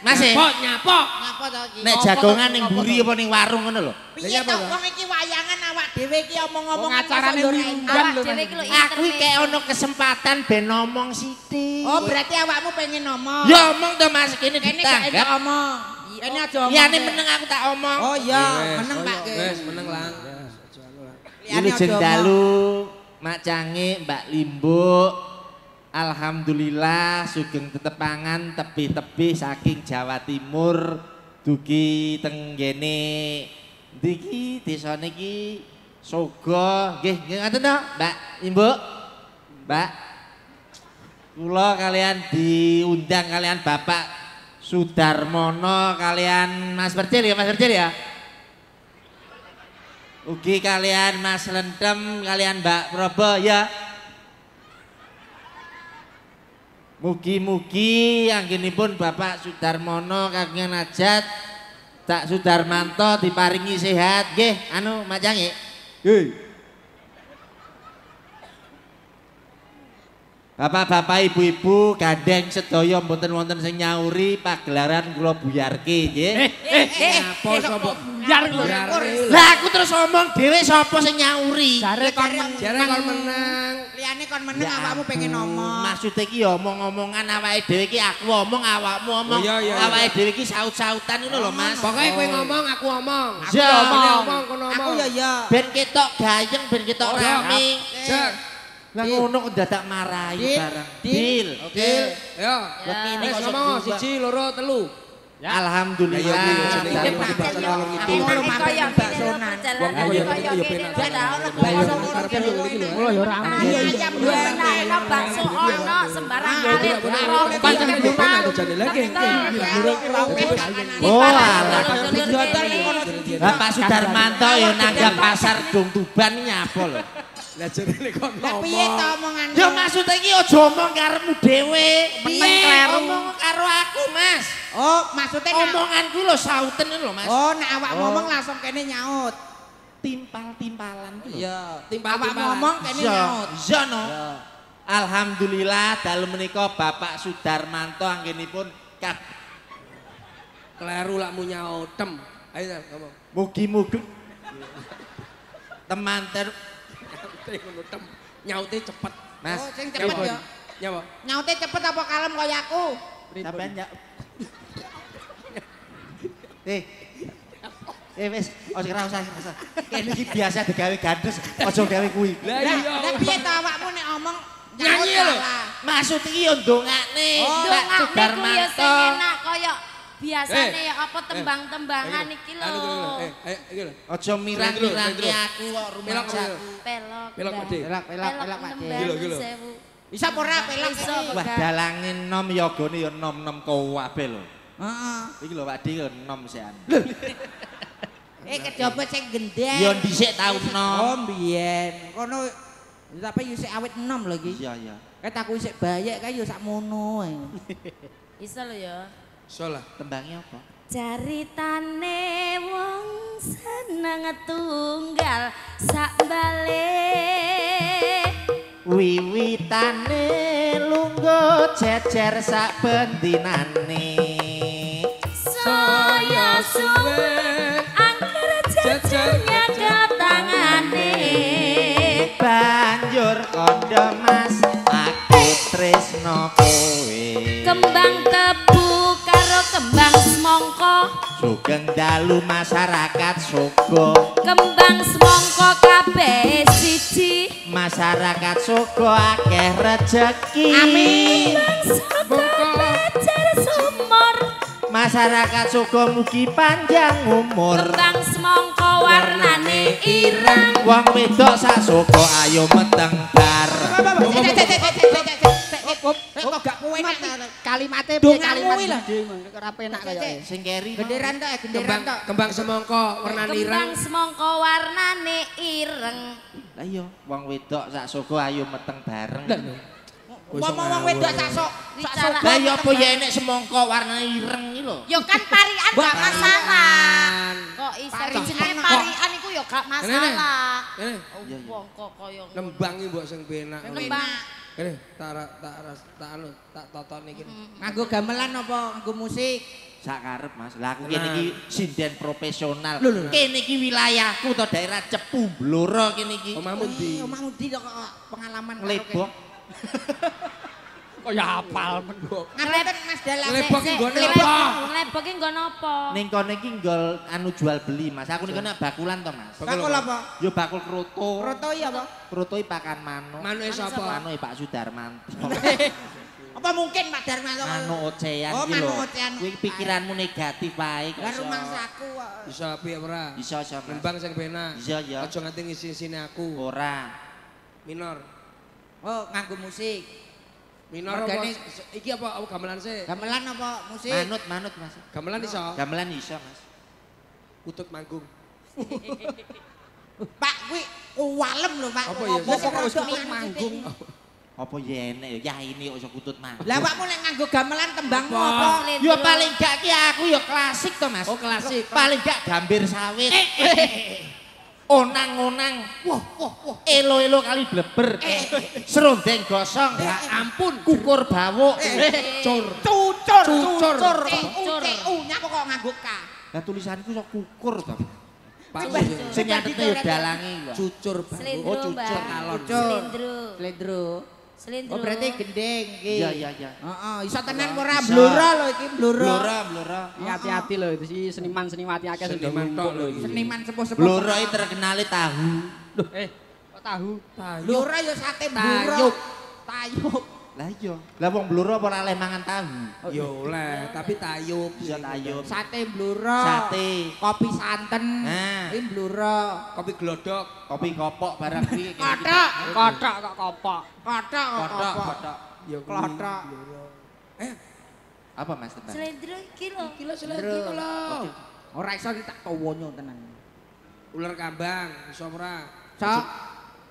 Mas e. Nyapok. Ngapa to iki? Nek jagongan ning mburi apa ning warung ngono lho. Piye to wong iki wayangan awak dhewe iki omong-omong Wong acarane mingguan Awak lho. dhewe iki lho Aku iki intermezzo. ono kesempatan ben ngomong sithik. Oh, berarti awakmu pengen ngomong. Ya omong to Mas kene Kene gak enak ditanggap. omong. Kene aja omong. Liyane Kek. meneng aku tak omong. Oh iya, meneng Pak. Kek. Wes meneng lang. Liyane Ini aja jendalu Mak Cange, Mbak Limbo. Alhamdulillah sugeng tetepangan tebih-tebih saking Jawa Timur dugi tenggene iki desa niki Sogo nggih ngaten to Mbak Imbuk Mbak kula kalian diundang kalian Bapak Sudarmono kalian Mas Percil ya Mas Percil ya ugi kalian Mas Lendem kalian Mbak Probo ya mugi-mugi anggenipun Bapak Sudarmono kagungan hajat Tak Sudarmanto diparingi sehat nggih anu Mak Jangi nggih Bapak-bapak ibu-ibu gandeng sedaya mboten wonten sing nyauri pagelaran kula buyarke nggih Apa sapa Buyar lho. lah aku terus ngomong dhewe sapa sing nyauri Jare kon menang Liyane kon meneng awakmu pengen ngomong. Maksudnya iki ya omong-omongan awake dhewe iki aku omong awakmu omong. Awake dhewe iki saut-sautan ngono lho Mas. Pokoke kowe ngomong aku omong. Aku ngomong kono Aku omong. ya. Ben ketok gayeng ben ketok rame. Cek. Lah ngono kok dadak marahi barang. Dil. Oke. Yo. Wis ngomong siji loro telu. Alhamdulillah. Bapak Sudarmanto ya nanggap pasar Dong Tuban nyapa lho. Lah jenenge kok Lah piye to omongane? Ya maksud iki aja omong karepmu dhewe. Meneng kleru. Omong karo aku, Mas. Oh, maksudnya Omonganku lho sauten lho, Mas. Oh, nek awak ngomong langsung kene nyaut. Timpal-timpalan ku lho. Iya, timpal-timpalan. awak ngomong kene nyaut. Iya no. Alhamdulillah dalu menika Bapak Sudarmanto anggenipun kleru lakmu nyautem. Ayo ngomong. mugi-mugi temanten Ngono tem. Nyaute cepet. Mas. Oh, sing cepet ya. Nyawa. Nyaute cepet apa kalem kaya aku? Sampeyan ya. Wis, ora usah. Kene iki biasa digawe gandus, aja gawe kuwi. Lah piye to awakmu nek omong Nyanyi lho. Maksud iki yo ndongakne. Ndongakne ku ya sing enak kaya biasane ya apa tembang-tembangan iki lho. Iki lho. Aja mirang-mirangi aku kok rumaksaku. Pelok. Pelok Pakde. pelak Pak De. Gila. Bisa ora pelak iki? Wah dalange nom yogane yo nom-nom kabeh lho. Heeh. Iki lho Pak De yo nom sean. Kejaba sing gendeng. Yo dhisik tau Oh, nom. mbiyen. Kono tapi yo sik awit enom lho iki. Iya. Ket aku isik bayek kae yo sakmono ae. Iso lho ya. Salah. Tembangnya apa? Caritane wong seneng tunggal sak bale. Wiwitane lungguh jejer sak bendinane. Saya suwe angker jejernya ke tangane. Banjur kondo Mas aku tresno kowe. Kembang tebu karo kembang semongko. Sugeng dalu masyarakat Sogo. Kembang semongko kabeh siji. Masyarakat Sogo akeh rejeki. Amin. Becer sumur. Masyarakat Sogo mugi panjang umur. Kembang semongko warnane ireng. Wong wedok sak Sogo ayo meteng bar. Kok gak penak Kalimate Dongamu kalimat kuwi lho. ora penak kaya. Sing keri genderan tok. Kembang semongko warna ireng. Kembang semongko warnane ireng. Lah iya, wong wedok sak Sogo ayo meteng bareng. Wong wedok sak Lah ya apa ya enek semongko warna ireng iki lho. Yo kan parian gak masalah. Kok iso jenenge parian iku yo gak masalah. Wong kok koyo Nembangi mbok sing penak. nembang. Kene tak toton iki. Nganggo gamelan apa nganggo musik? Sak karep Mas. Lah aku kene iki sinden profesional. Kene iki wilayahku to daerah Cepu Blora kene iki. Omahmu ndi? Omahmu ndi kok pengalaman Lebok. Kok ya hafal men kok. Ngapunten Mas Dalang. Nglebok ki nggone apa? Nglebok ki nggon apa? Ning kono iki nggol anu jual beli Mas. Aku ning kono bakulan to Mas. Bakul apa? Yo bakul kroto. Kroto iya apa? Kroto pakan manuk. Manuke sapa? Manuke Pak Sudarmanto. Apa mungkin Pak Darmanto? Manuk ocehan Oh, iki lho. manuk ocehan. Kuwi pikiranmu negatif wae kok. Lah rumangsaku kok. Bisa piye ora? Bisa Mas. Nembang sing penak. Iya ya. Aja nganti ngisi-isine aku. Ora. Minor. Oh, nganggo musik. Minor apa? Organik. Iki apa gamelan sih? Gamelan apa musik? Manut Mas. Gamelan iso. Gamelan iso Mas. Utut manggung. Pak kuwi walem lho Pak. Apa ya? Kok Wis utut manggung. Apa yen ya ini kok iso kutut manggung. Lah awakmu nek nganggo gamelan tembangmu apa? Yo paling gak ki aku yo klasik to Mas. Oh, klasik. Paling gak gambir sawit. Onang-onang. Wah. Elo-elo kali bleber. Serondeng gosong. Ya ampun. Kukur bawuk. Cur. Cucur. Cucur. Nyapa kok nganggo K? Lah tulisanku sok kukur to. Pak Sing nyatetne yo dalange lho. cucur bangku. Slendro, Oh, cucur. Mbak. Cucur. Slendro. Slendro. Slendro. Oh berarti gendeng iki. Iya. Heeh, iso tenan ora Bisa. blora lho iki blora. Blora. Hati-hati lho itu si seniman-seniwati akeh sing Seniman tok lho iki. Seniman sepuh-sepuh. Blora iki terkenale tahu. Loh, kok tahu? Blora ya sate blora. Tayub. Lah iya. Lah wong blora apa ora oleh mangan tahu? Yo oleh, tapi tayub. Bisa tayub. Sate blora. Sate. Kopi santen. Nah. Iki blora. Kopi glodok. Kopi kopok barang kuwi. Kotok. Kothok kok kopok. Kotok. Kotok. Ya Klothok. Apa Mas tentang? Slendro iki lho. Kilo selendro lho. Ora iso tak tawonyo tenan. Ular kambang, iso ora? Sok.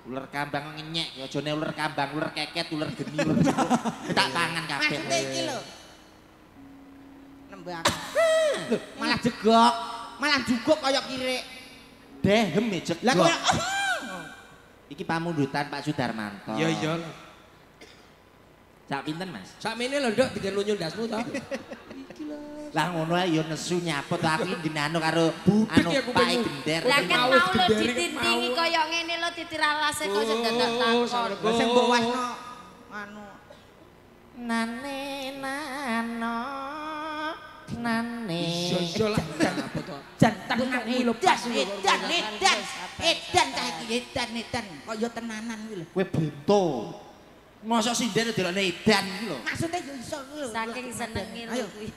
Ular kambang ngenyek, ya aja ular kambang, ular keket, ular geni, ular tak pangan kabeh. Maksudnya iki lho. Nembang. Malah jegok, malah juguk kaya kirik. Dehem ya jegok. Lah kok Iki pamundutan Pak Sudarmanto. Iya. Cak pinten Mas? Sakmene lho nduk digen lunyu ndasmu to. Lah ngono ae ya nesu nyapot aku iki anu karo anu ya, aku Pak pengen. Gender. Lah kan Mawis mau lho genderi, ditindingi mau. kaya ngene lho titiralase kok sing dadak Oh, takon. sing mbok wasno anu Nane nano nane. Iya lah apa to? jan tenan iki lho pas edan cah iki edan kaya tenanan iki lho. Kowe bento. Mosok sinden delokne edan iki lho. Maksudnya yo iso lho. Saking senenge lho Ayo. kuwi.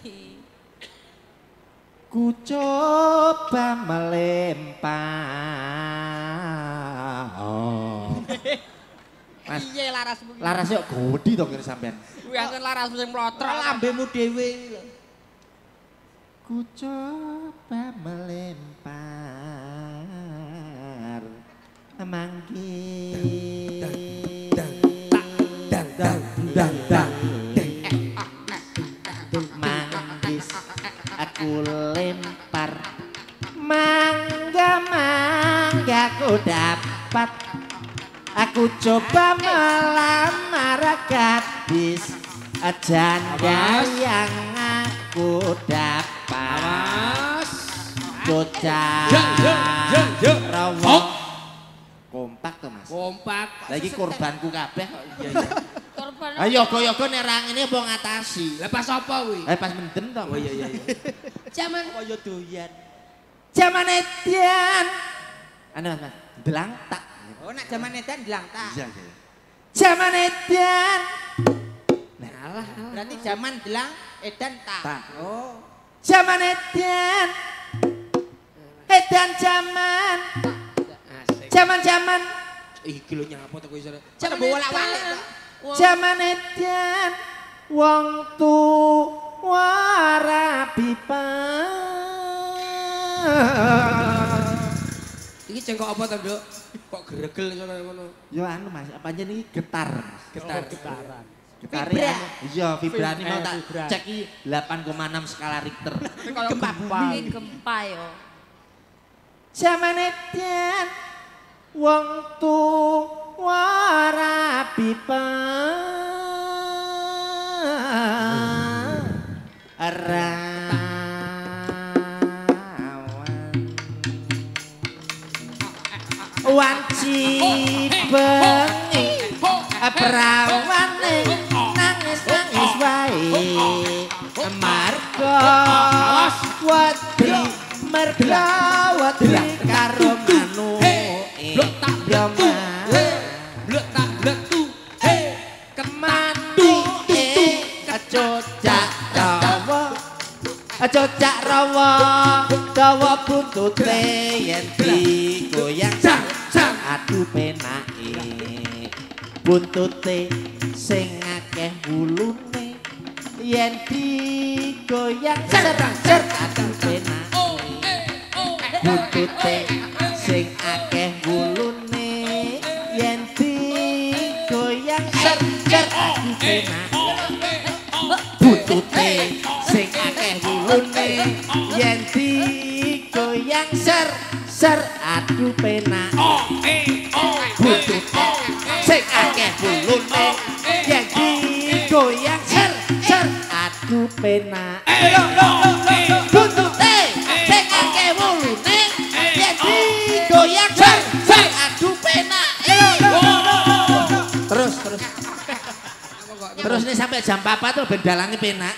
Ku coba melempar. Mas, Piye larasmu iki? laras yo godi to kene sampean. Kuwi angken larasmu sing mlotrok. Lambemu dhewe iki lho. Ku coba melempar. Manggil. Manggis aku lempar. Mangga ku dapat. Aku coba melamar gadis janda yang aku dapat. Bocah rawon. Kompak tuh Mas. Kompak. Lagi korbanku kabeh kok. Iya. Korban. Ayo yoga-yoga nek ra ngene apa ngatasi. Lah pas apa kuwi? Pas mendem to. Oh iya. Jaman Kaya doyan. Jaman edian. Anu Mas, delang tak. Oh nek jaman edan bilang tak. Iya. Jaman edian. Berarti jaman bilang edan tak. Tak. Oh. Jaman edian. Edan jaman. Asik. Jaman-jaman. Iki lho nyapa to kuwi sore. Jaman bolak-balik. Jaman edian. Wong tuwa rabi Iki cengkok apa to, Nduk? Kok gregel sore ngono. Yo anu Mas, apa aja nih getar. Getar. Getaran. Getare anu. Iya, vibrani mau tak vibran. cek iki 8,6 skala Richter. Gempa Iki gempa yo. Jaman edian wong tuwa rabi wanci bengi perawane nangis wedi mergawati karo manuke blok tak bletu blok tak bletu kemantuke kecocak rawa dawa buntute yen digoyang sang aduh penake buntute sing akeh wulune yen digoyang ser aduh penake buntute sing akeh wulune yen digoyang ser aduh penake buntute sing akeh wulune yen digoyang ser aduh penake buntute sing akeh wulune yen digoyang ser aduh penake buntute sing akeh wulune yen digoyang ser aduh penake terus nih sampai jam 4 tuh ben dalange penak.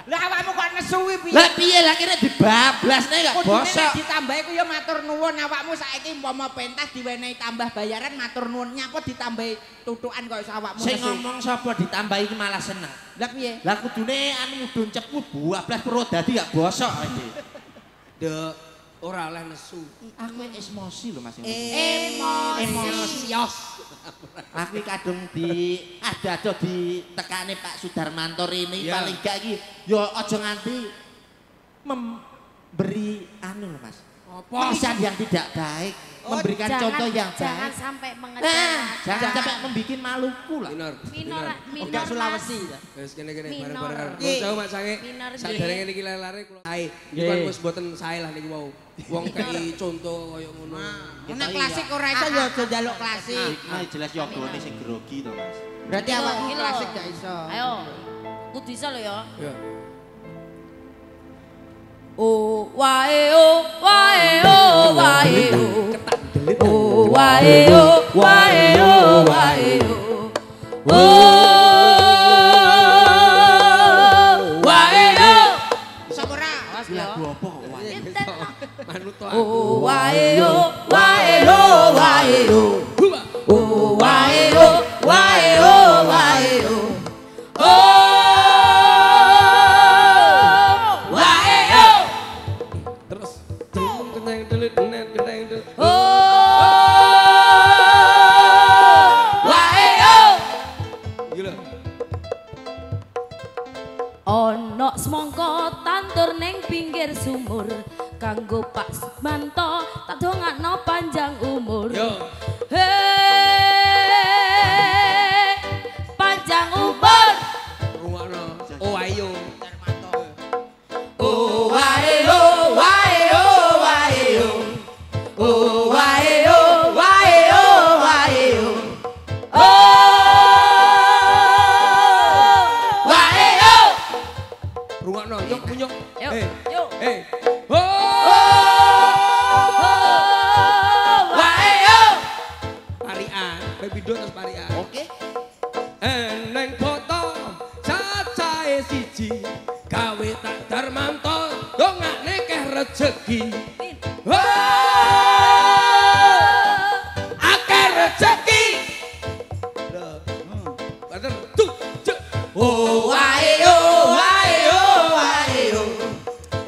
Lah awakmu kok nesuwi piye? Lah piye lah kira dibablasne gak bosok. Ditambahi ku ya matur nuwun awakmu saiki umpama pentas diwenehi tambah bayaran matur nuwun nyapa ditambahi tutukan kok iso awakmu. Sing ngomong sapa ditambahi iki malah seneng. Lah piye? Lah kudune anu mudhun cepu bablas perut dadi gak bosok iki. Dek ora oleh nesu. Aku emosi lho Mas. Emosios. Aku kadung ada di tekane Pak Sudarmanto ini paling gak iki ya aja nganti memberi anu lho Mas. Pesan yang tidak baik, memberikan contoh yang baik. Jangan sampai mengecewakan. Jangan sampai membuat Maluku lah. Minor Sulawesi. Wis kene-kene bareng-bareng. Jauh Mas Sange. Saderenge niki lare kula sae. Iku wis mboten sae lah niki wau. Wong kei contoh koyo ngono. Nek klasik ora iso ya aja njaluk klasik. Nah jelas yogane sing grogi to Mas. Berarti awakmu klasik gak iso. Ayo. Kudu iso lho ya. Ya. Oh wae oh wae oh wae oh oh wae oh wae oh wae oh oh wae oh Sapa ora? Lagu apa kok wae? Manut to. Oh wae oh wae oh wae oh oh wae oh wae oh wae oh oh Ono semongko tandur neng pinggir sumur kanggo Pak Sukmanto tak dongakno panjang umur. Yo. Hei panjang umur. Rungokno. Oh ayo. Oh wae oh wae oh wae oh. Oh wae oh wae oh wae oh. Oh Rungokno, yuk punyuk. Yuk, yuk. Wae yo. Parian, bebido terus parian. Oke. Eneng foto cacahe siji gawe tak Darmanto dongakne keh rejeki. Akeh rejeki. Lho. Bater tuh. Oh wae yo wae yo wae yo.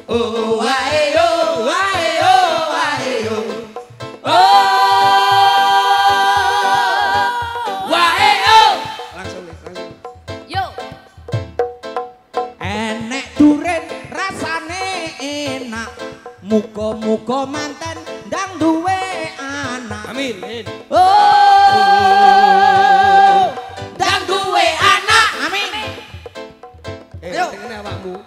Oh wae yo wae yo wae yo. Oh wae yo. Langsung. Yuk. Enek duren rasane enak. Muga-muga manten ndang duwe anak. Amin. Oh, ndang duwe anak. Amin. Ayo ngene awakmu.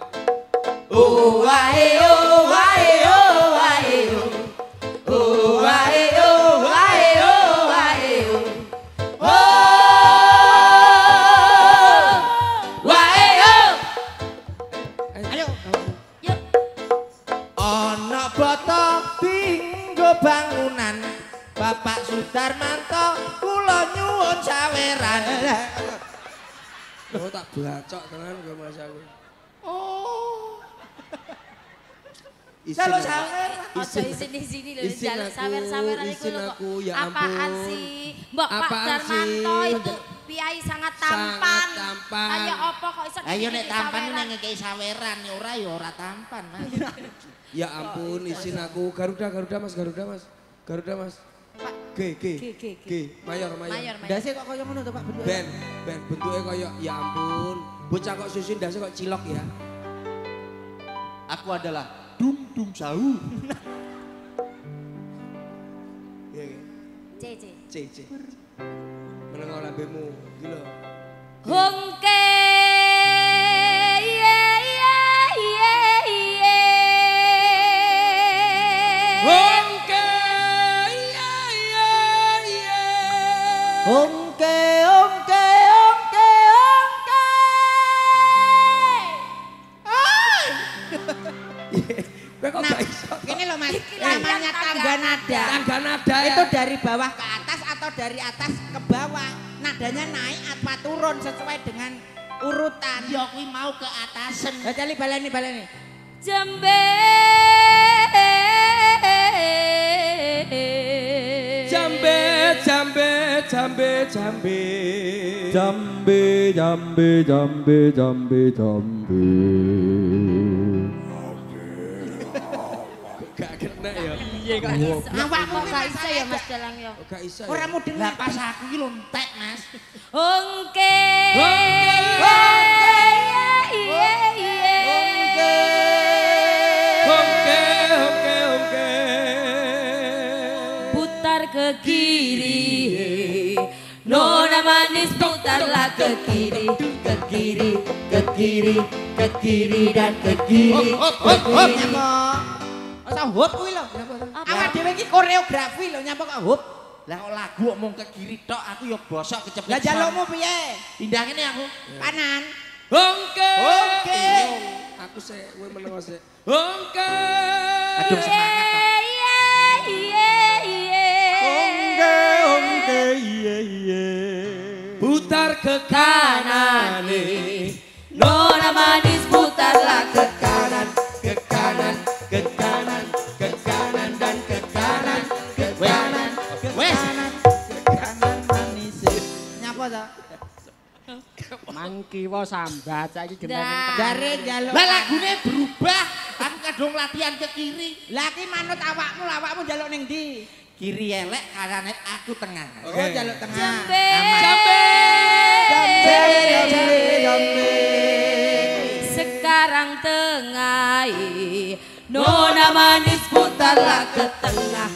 Oh wae oh wae oh wae oh. Oh wae oh wae oh wae oh. Oh wae oh. Ayo. Yuk. Ana boto dinggo bangunan Bapak Sudarmanto kula nyuwun saweran. Oh tak bacok tenan kowe Mas aku. Oh. Jaluk sawer. Ojo isin-isini lho, Isin jaluk aku, sawer-saweran iku isin lho. aku, ya Apaan ampun. sih? Mbok Pak Apaan Darmanto sih? itu piyai sangat tampan. Sangat tampan. Kayak apa kok iso Ayo nek dikiki tampan saweran? nang ngekeki saweran ora ya ora tampan, Mas. Ya ampun, isin aku. Garuda Mas. Garuda Mas. G. Mayor. Mayor. Ndase kok kaya ngono to, Pak bentuke? Ben, bentuknya kayak ya ampun. Bocah kok susun dasnya kok cilok ya. Aku adalah Dung Sahu. C. Menengok lambemu, gila. Hongke Hongke, Ongke. Kowe kok gak iso? Ini loh Mas, Iki namanya tangga nada. Tangga nada ya. Itu dari bawah ke atas atau dari atas ke bawah. Nadanya naik apa turun sesuai dengan urutan. Ya kuwi mau ke atasen. Bacali baleni. Jembe Gak kena ya. Iya kok. Awakmu kok gak iso ya Mas Dalang ya. Gak iso ya. Ora mudeng lah pas aku iki lho entek, Mas. Hongke Hongke. putar ke kiri, nona manis putarlah ke kiri dan ke kiri. Nyapa? Ora hop kuwi lho. Awak dhewe iki koreografi lho nyapa kok hop. Lah kok lagu omong ke kiri tok aku ya bosok kecepet. Lah jalukmu piye? Pindah ngene aku. Kanan. Hongke. Hongke. Aku sik kowe menengok sik. Hongke. Aduh semangat toh. Putar ke kanan. Nona manis putarlah ke kanan. Dan ke kanan. Wes. Kanan manis. Nyapa to? Mangkiwa sambat saiki gendane Dah. Jare jaluk. Lah lagune berubah. Aku kadung latihan ke kiri. Lah ki manut awakmu jaluk ning ndi? Kiri elek, kanan aku tengah. Oh jaluk tengah. Jambe. Sekarang tengah, nona manis putarlah ke tengah.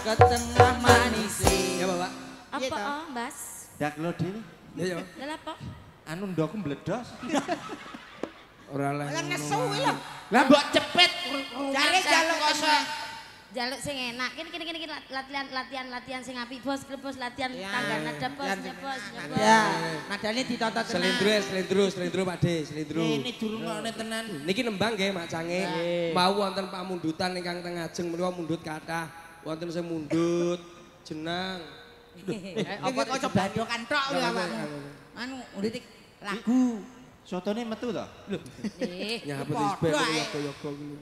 Ke tengah manis. Ya, Bapak. Apa Mbas? Dak lo dhewe. Ya. Lah apa? Anu ndokku mbledos. Ora lah. Lah nesu kuwi lho. Lah mbok cepet. Jare jaluk kosong. Jaluk sing enak. Kini latihan sing apik bos latihan Ya, tangga nada bos latihan ya bos. Ya, nadane ditata tenang. Selindro Pak De, selindro. Ini durungane tenan. Niki nembang nggih Mak Cange. Mau wonten pamundutan ingkang teng ajeng menika mundut kathah. Wonten sing mundut jenang. Apa kok coba badokan tok kuwi awakmu. Anu nditik lagu. Sotone metu to? Lho. Nyapa disbek yoga-yoga kuwi.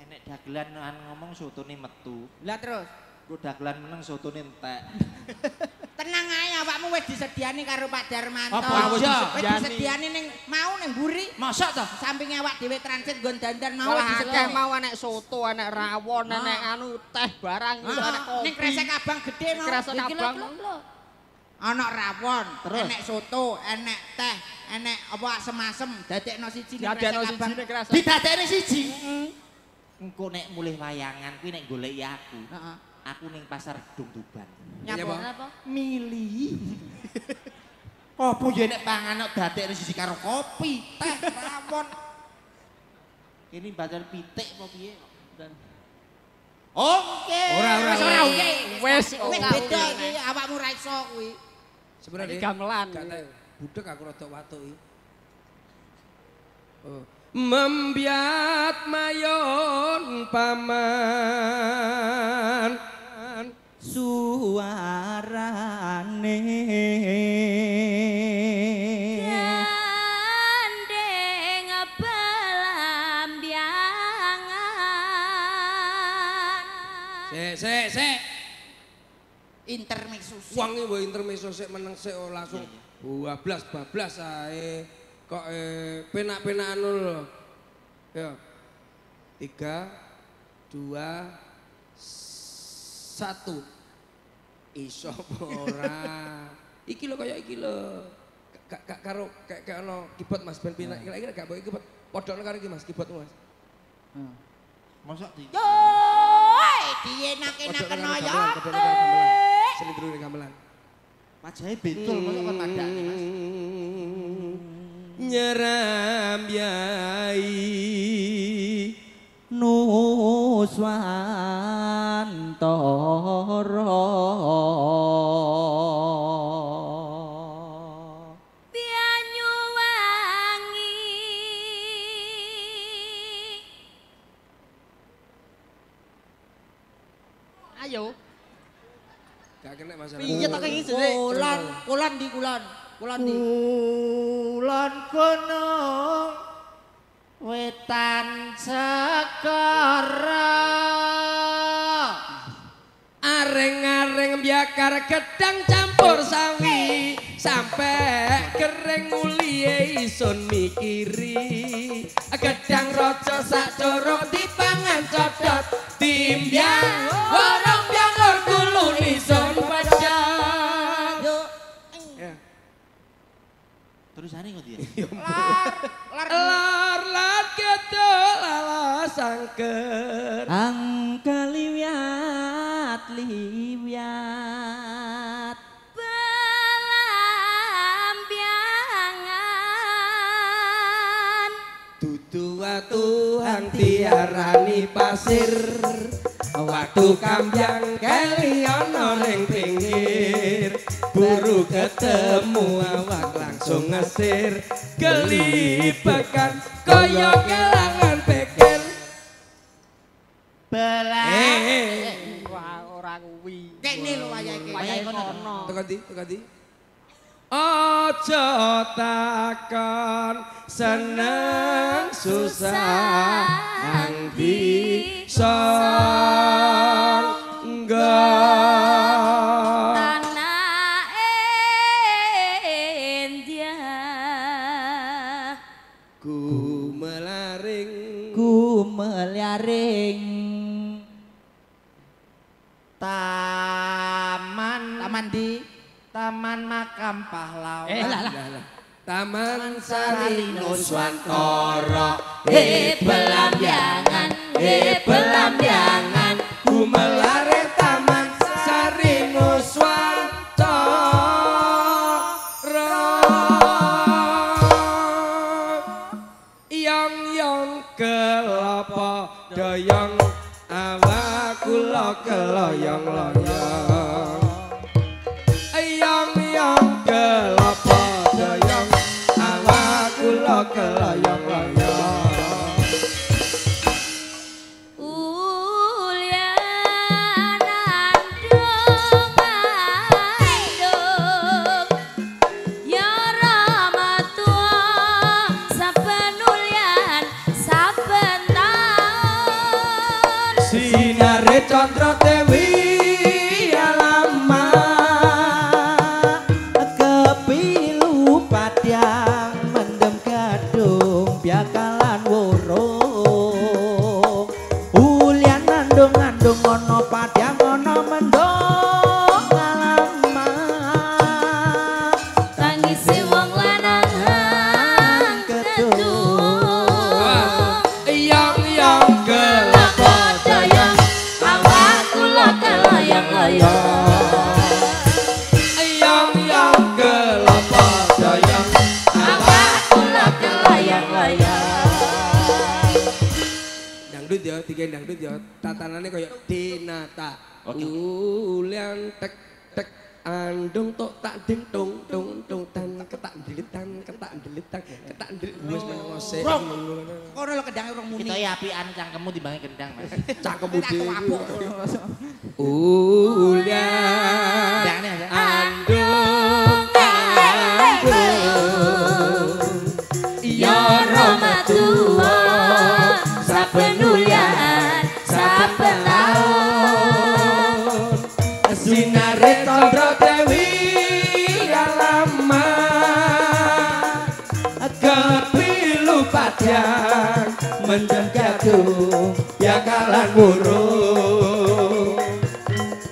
Nek dagelan ngomong sotone metu. Lah terus Ku dagelan meneng sotone entek. tenang ae awakmu wis disediani karo Pak Darmanto. Apa Wis disediani? disediani ning mau ning mburi. Masa to? Sampinge awak dhewe transit nggon dandan mau Malah akeh disediani. mau enek soto, enek rawon, enek anu teh barang, enek kopi. Ning kresek abang gede mau. Kresek Iki lho, abang. lho. Ana rawon, Terus? enek soto, enek teh, enek apa asem-asem, dadekno siji ning Dadekno kresek abang. siji ning kresek. Didadekne siji. Engko nek mulih wayangan kuwi nek goleki aku. Heeh. Aku ning pasar Gedung Tuban. Nyapa? Apa? Milih. Apa ya nek pangan kok dadekne siji karo kopi, teh, rawon. Ini badan pitik apa piye? Oke. Ora. Wis ora oke. Wis Wis beda iki awakmu ra iso kuwi. Sebenarnya Ini gamelan. Gak tahu. Budek aku rada watuk iki. Oh. Membiat mayon paman Suarane Sik. Intermezzo. Wong iki intermezzo sik meneng sik langsung bablas ae. Kok penak-penakan lho. Ya. 3 2 1. Iso apa ora? Iki lho kaya iki lho. Gak karo kayak ono keyboard Mas ben pinak. Kira-kira gak mbok keyboard podokno karo iki Mas keyboardmu Mas. Mosok di. Yo, dienak-enaken ya. Selindrune gamelan. Majahe betul mosok kon madake Mas. Nyerambyai Nuswantara Banyuwangi Ayo. Gak kena masalah. Piye tak iki sih? Kulon di. Kulon gunung wetan segara Areng-areng biakar gedang campur sawi sampai kering mulie ison mikiri gedang rojo sak corok dipangan codot timbyang warung biangor kulun ison pecah. terusane kok dia lar gedol lala sangker angka liwat Belambiangan dudu watuhan tiarani pasir waktu kambyang keliono ring pinggir buru ketemu awak langsung ngesir gelibekan kaya kelangan pikir Wah, ora kuwi. Kene lho wayahe. Wayahe kono. tekan di aja takon seneng susah angdi sangga tanah India ku melaring Taman Makam Pahlawan. Taman Sari Nuswantara belambiangan ku melaring Taman Sari Nuswantara Yong kelapa doyong awak kula keloyong-loyong Yong kelapa doyong awak kula keloyong-loyong Ulian andung ya ramatua saben ulian saben taun sinare candra dewi alama kepilu padyang mendem gadung biakalan wurung ulian ngandung ana padyang ana mendung alama tangisi wong lanang kedung Yong kelapa doyong awak kula keloyong-loyong Yong kelapa doyong awak kula keloyong-loyong dangdut ya, tiga dangdut ya, tatanannya kayak dinata. Ulian tek tek andung tok tak ding tung tung tung tan ketak dilitan ketak delit wis meneng ngose. kono lho kendange urung muni Kita ya apian cangkemmu timbange gendang, Mas. Cangkem budi. apuk Ulian Gendangnya aja. andung ya ramatua saben ulian saben taun padang menjengkatu ya kalan burung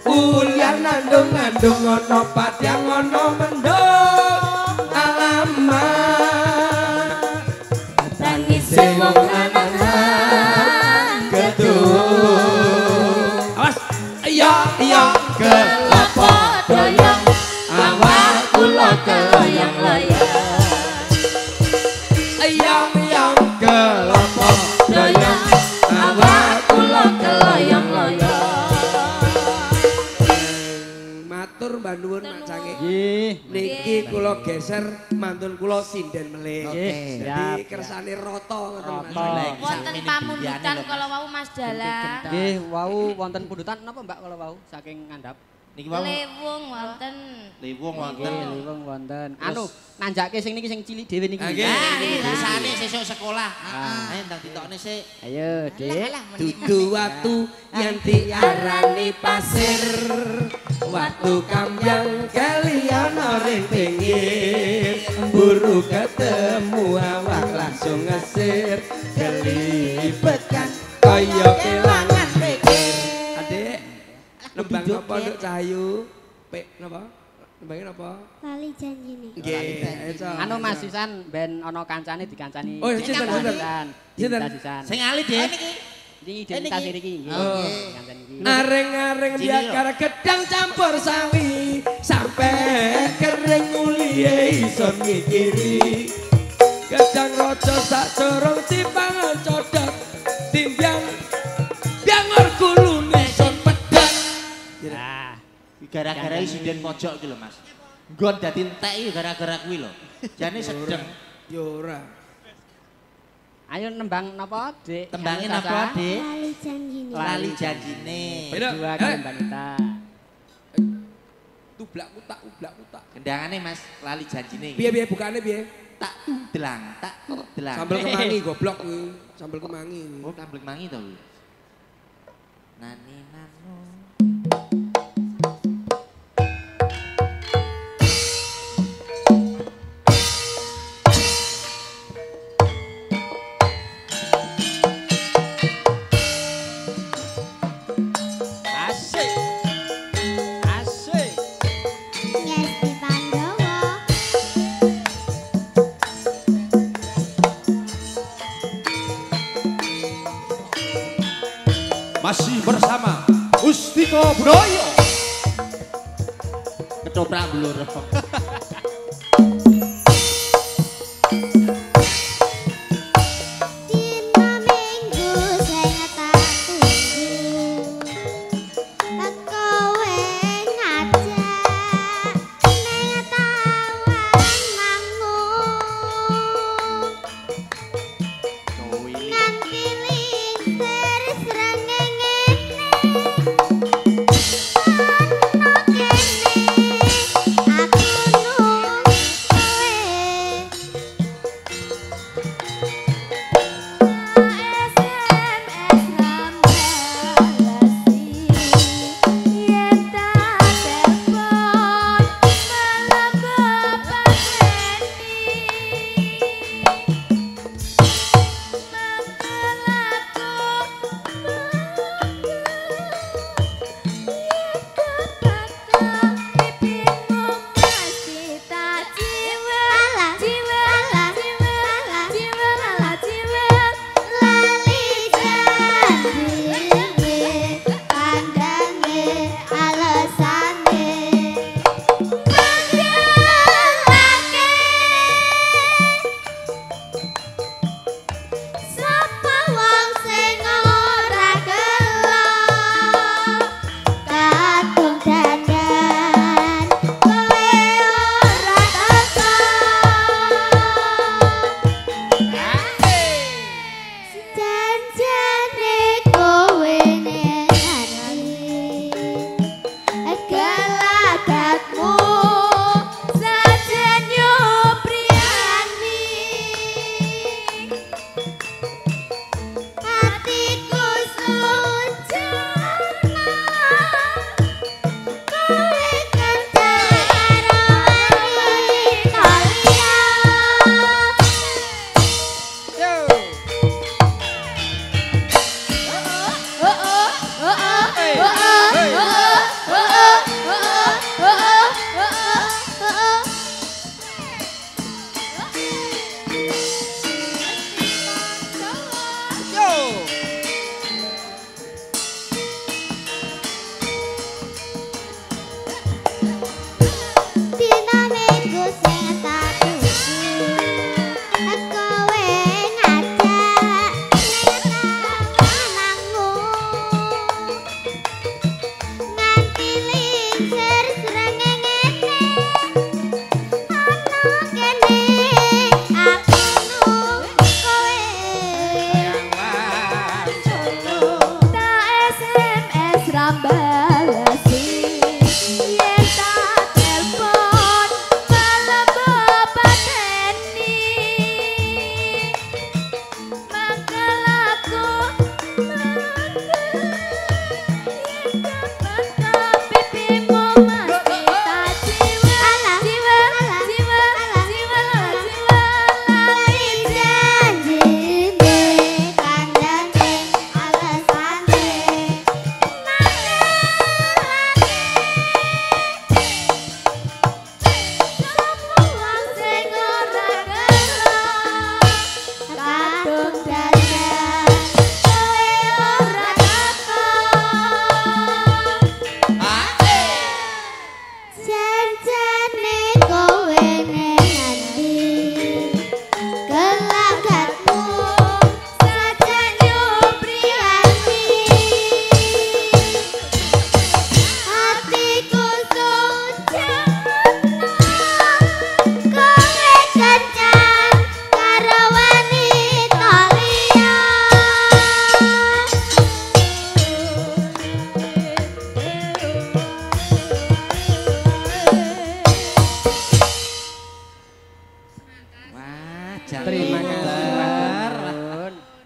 ulian nandung-nandung ono padang ono mendung alamat Tangis wong lanang gedung awas iya Kelopo doyong awak kula keloyong-loyong ayam kelopo doyong awak kula keloyong-loyong matur mbak nuwun mak cange Nggih. niki kula geser mantun kula sinden melih Nggih, jadi siap. kersane rata ngoten Rata. Mas. Wonten pamundutan kalau wau Mas Dalang. Nggih, wau wonten pundutan napa Mbak kalau wau saking ngandhap? Niki wau Lewung wonten. liwung wonten. Nggih, liwung wonten. Anu, nanjake sing niki sing cilik dhewe niki. Nggih. Nah, ini desane sesuk sekolah. Ayo ndang ditokne sik. Ayo, Dik. dudu waktu yang diarani pasir waktu kambyang kalian orang pinggir buru ketemu awak langsung ngesir kelibetkan kaya kelangan pikir adik nembang apa nduk Cahayu pek napa nembangin apa Lali janjine nggih Anu Mas Sisan ben ana kancane dikancani. Oh, sinten, sinten? Sinten? Sisan. Sing ali, Dik. Iki identitas iki nggih. Oh. Kancane iki. areng-areng biakar gedang campur sawi sampai kering mulie iso mikiri gedang rojo sak corong timbangan codot timbyang biangor kulune son pedang Ah, Gara-gara sinden pojok iki lho, Mas. Nggon dadi entek iki gara-gara kuwi lho. Jane sedeng. yo ora ayo nembang napa, Dik? Tembangin Anu, Sasa? apa, Dik? Lali janjine Lali janjine. Beda. Dua kali Mbak Nita. tublak kutak Gendangane Mas, lali janjine iki. piye bukane piye Tak delang. sambel kemangi goblok kuwi sambel kemangi Oh, tambel mangi to kuwi. Nani nanu. Asik. Asik. Ngesti Pandowo Masih bersama Ustiko Budoyo. Ketoprak blur. Dina minggu sing tak tunggu teko weng ngajak ning taman mangun nganti lingsir srengenge ana kene aku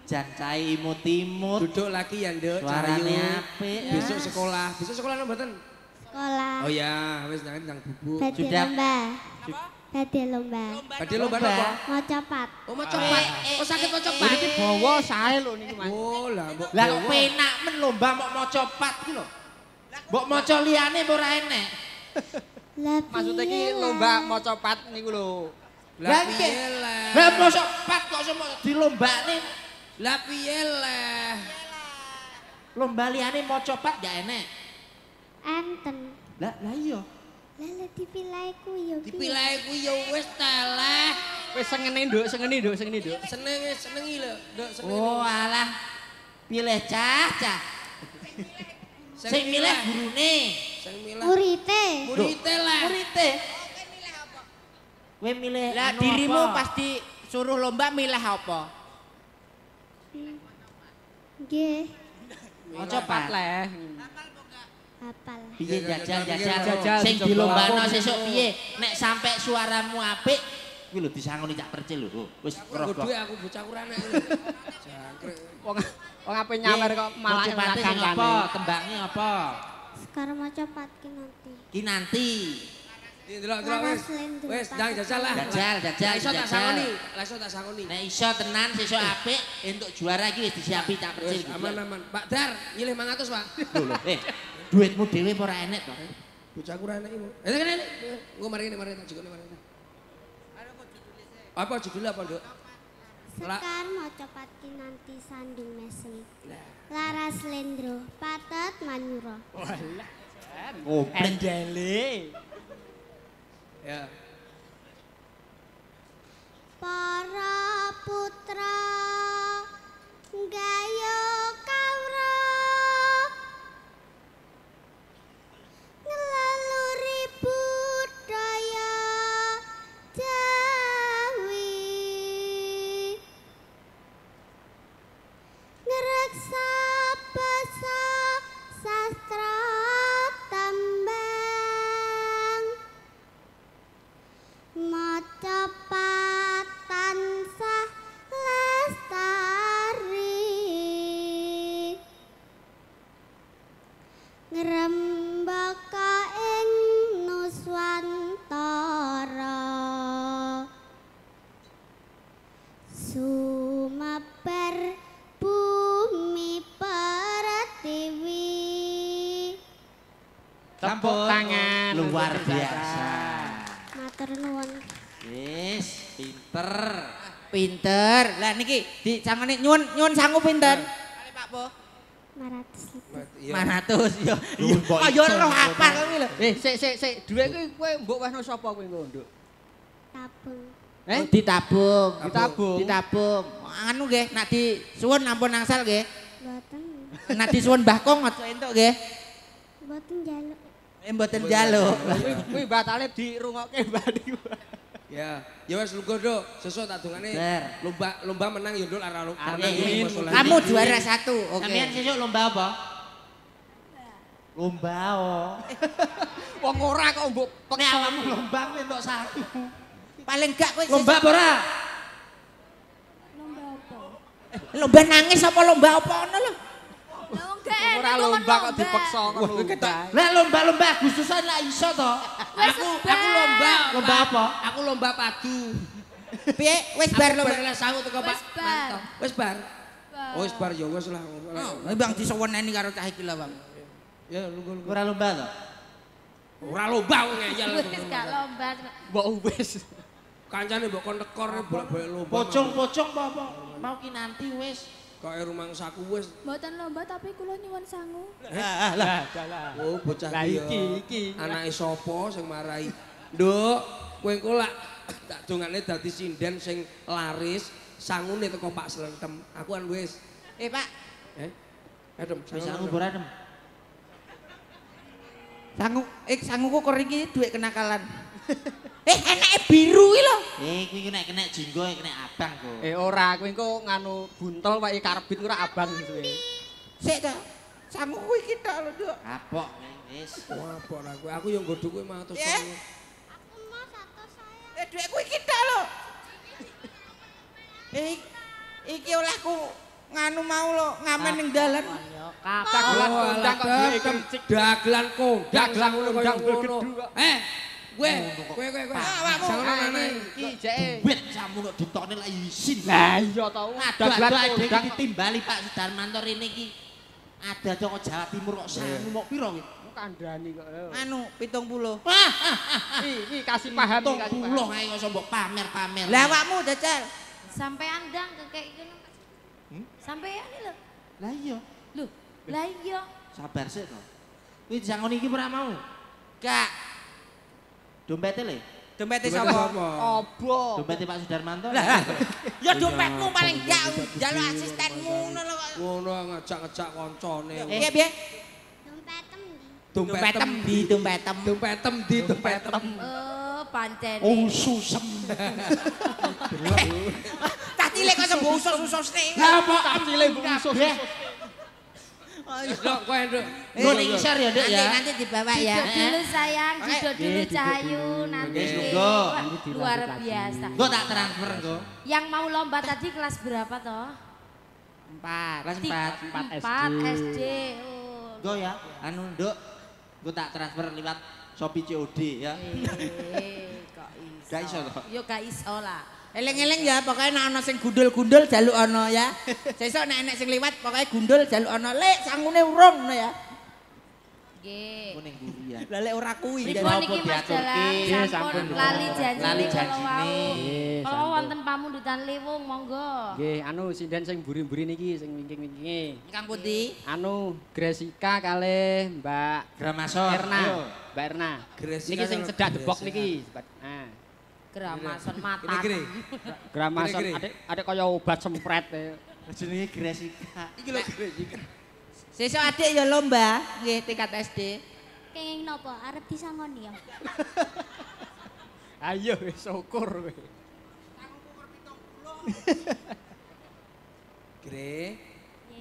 Jan cai imut-imut. Duduk lagi ya, Nduk. Suarane Cahayu. apik. Besok sekolah. Besok sekolah no mboten? Sekolah. Oh ya, wis nang bubuk. Badhe Sudah. lomba. Badhe lomba. Badhe lomba apa? Mau copat. Oh mau copat. Oh sakit mau copat. Iki bawa sae lho niki Mas. Oh lah mbok. Lah kok penak men lomba mok maca pat ki lho. Mbok maca liyane apa ora enek? Lah Maksudnya iki lomba maca pat niku lho. Lah piye lah. Lah maca pat kok iso dilombane. Lah piye lah. Lomba liyane maca pat gak enek. enten. Lah iya. Lah dipilih ku yo. Dipilih ku yo wis teleh. Wis sengene Nduk, sengene Nduk, sengene Nduk. Senengi lho, Nduk senengi. Oh alah. Pilih cah. Sing milih gurune. Sing milih. Murite. Murite lah. Murite. Kowe milih Lah anu dirimu apa? pas disuruh lomba milih apa? Nggih, Maca pat. leh. hafal. Piye jajal. Jajal, Sing dicoba. dilombano sesuk piye? Nek sampe suaramu apik, kuwi lho disangoni Cak Percil lho. Wis Kok roh. duwe aku bocah kurang nek. Jangkrik. Wong ape nyawer kok malah Pate sing apa? Tembangnya apa? Sekarang mau copat ki nanti. Ki nanti. Delok wis. Wis ndang jajal lah. Jajal. Iso tak sangoni. Lah iso tak sangoni. Nek iso tenan sesuk apik entuk juara iki wis disiapi Cak Percil. Wis aman-aman. Pak Dar, nyilih 500, Pak. Lho, duitmu dhewe apa ora enek to? Bocah kurang enek iki. Kene. Engko mari tak jukune mari. Apa judulnya apa, Nduk? Sekar mau copat ki nanti sandung mesem. Laras Lendro, Patet Manyuro. Endele. Ya. Para putra gayo kawra ngelaluri budaya Jawi ngreksa basa sastra tembang maca tansah lestari ngrembaka ing nuswantara sumebar bumi pertiwi Tepuk tangan. Luar biasa. matur nuwun. Wis, pinter. Pinter. Lah niki disangoni nyuwun sangu pinten? Kali Pak Po. 500. 500 yo. Mbok Ayo iso, roh mbok apa kowe lho. Sik. Duwe kuwi kowe mbok wehno sapa kowe engko, Nduk? Tabung. Ditabung. Ditabung. Anu nggih, nek disuwun ampun angsal nggih. Mboten. Nek disuwun Mbah Kong aja entuk nggih. Mboten njaluk. Mboten njaluk. Kuwi batale dirungokke badi. Ya, ya wis lugo Nduk. Sesuk tak dongane Ber. lomba menang ya Nduk lara Amin. Kamu juara 1. Oke. Sampeyan sesuk lomba apa? Lomba oh. Wong ora kok mbok Nek peksa. awakmu lomba kuwi entuk saku. Paling gak kowe Lomba apa ora? lomba nangis apa lomba apa ono lho. Ora lomba kok dipeksa kok lomba. Lah lomba-lomba Agustusan lah iso to. Aku lomba. Lomba apa? Aku lomba padu. Piye wis bar lomba. Bar sangu teko Pak. Wis bar. Wis bar. Oh wis bar ya wis lah. Bang disuweneni karo cah iki lho, Bang. Ya lugo. Ora lomba to? Ora lomba wong ngeyel. Wis gak lomba. Mbok wis. Kancane mbok kon tekor bolak-balik lomba. Pocong apa? Mau ki nanti wis. Kok rumangsaku wis. Mboten lomba tapi kula nyuwun sangu. Lah, dalah. Oh bocah Lah iki. iki. Anake sapa sing marai? Nduk, kowe engko lak tak dongane dadi sinden sing laris, sangune teko Pak Slentem. Aku kan wis. Pak, Adem, Wis aku ora dem. sanguku kok iki duit kenakalan. Enake biru iki lho. Kuwi nek kena jinggo kena abang kok. Ora, kowe engko nganu buntel wae karbit ora abang suwe. Sik ta. Sanguku iki tok lho, Nduk. Kapok wis. Wah, apa ora kowe? Aku yang nggodho kowe 500. Aku mau satu saya. Duitku iki tok lho. Iki olehku nganu mau lo ngamen ning dalan. Dagelan kondang kok duwe kricik. Dagelan kondang Dagelan kondang ngono. Kowe. Awakmu iki jeke duit samu kok ditokne lak isin. Lah iya to. Dagelan kondang ditimbali Pak Sudarmanto rene iki. Ada kok Jawa Timur kok sanu mok piro iki? Kandhani kok. anu 70. Iki kasih paham iki kasih paham. 70 ae kok mbok pamer-pamer. Lah awakmu jajal. Sampean ndang kekek ngono. Sampean lho. Lah iya. Lho, lah iya. Sabar sik to. Kuwi jangoni iki ora mau. Gak. Dompete le. Dompete sapa? Apa? Dompete Pak Sudarmanto. Ya dompetmu paling gak njaluk asistenmu ngono lho kok. Ngono ngajak-ngajak koncone. Piye? Dompet Dompet dompet Dompet Pancene. Susem. tak cilik kok sembuh usus-usus ning. Lah apa cilik usus. Nduk kowe nduk. Nggo ning isor ya, Dik ya. Nanti dibawa ya. Duduk dulu sayang, duduk dulu Cahayu nanti. Nggo. Luar biasa. Nggo tak transfer nggo. Yang mau lomba tadi kelas berapa toh? 4. Kelas 4. 4 SD. Oh. Nggo ya. Anu Nduk. Nggo tak transfer liwat Shopee COD ya. Kok iso. Gak iso toh? Yo gak iso lah. Eling-eling ya, pokoknya nek ana sing gundul-gundul jaluk ana ya. Sesuk nek enek sing liwat pokoknya gundul jaluk ana. Lek sangune urung ngono ya. Nggih. Kuning buri ya. Lah lek ora kuwi. Pripun iki Mas Dalang sampun lali janji. Lali janjine. Kalau wonten pamundutan liwung monggo. Nggih, anu sinden sing mburi-mburi niki sing wingking-wingkinge. Kang Pundi? Anu Gresika kalih Mbak Gramasor. Erna. Ayo. Mbak Erna. Gresika Niki sing sama cedak debok Gresika. niki. Nah, Gramason mata. Gini. Gramason Gini. adek kaya obat sempret. Jenenge Gresika. Iki lho Gresika. Sesuk adik ya lomba nggih tingkat SD. Kenging nopo arep disangoni ya. Ayo wis syukur kowe. Gre.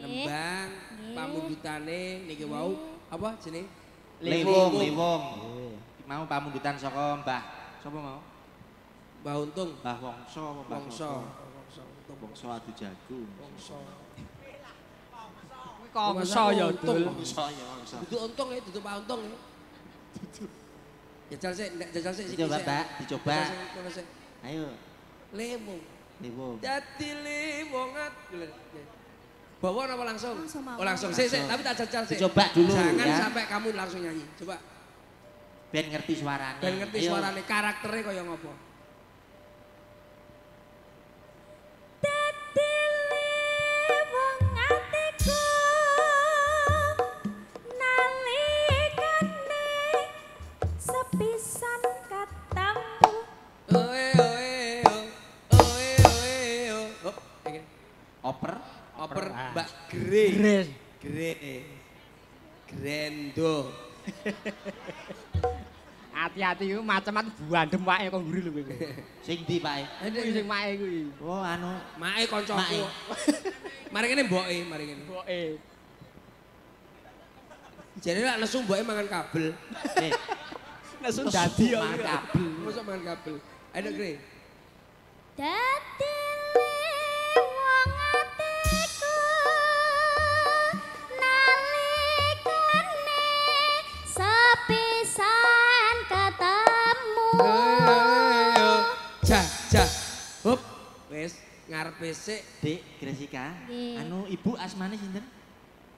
Nembang pamundutane niki wau apa jenenge? Liwung. Mau pamundutan saka Mbah. Sapa mau? Mbah Untung. Mbah Wongso apa Mbah Wongso. Wongso? Wongso adu jago. Wongso. Kongso ya dul. Wongso ya Wongso. Duduk Untung ya, duduk Pak Untung ya. Jajal sik, nek jajal sik sik. Dicoba, Pak, dicoba. Kono sik. Ayo. Liwung. Liwung. Dadi liwungat. Bawa apa langsung? Langsung mau. Oh langsung. Sik, tapi tak jajal sik. Dicoba dulu Jangan ya. sampai kamu langsung nyanyi. Coba. Ben ngerti suarane. Ben ngerti Ayo. suarane, karakternya kaya ngopo. Dadi liwung atiku nalikane sepisan katamu. Oe oe oe oe oe. Hop, iki. Oper. Oper Mbak Gre. Gre. Grendo. Hati-hati ku macam-macam buandem wae kok mburi lho kowe. Sing ndi, Pak? Kuwi sing mae kuwi. Oh, anu. Mae koncoku. Mae. Mari kene mboke, mari kene. Boke. Jadi lek nesu mboke mangan kabel. Eh, Nesu dadi yo. mangan kabel. Mosok mangan kabel. Ayo Gre. Dadi liwung atiku nalikane sepisan ketemu. Jah. Hop. Wis ngarepe sik. Dik, Gresika. Nggih. Anu ibu asmane sinten?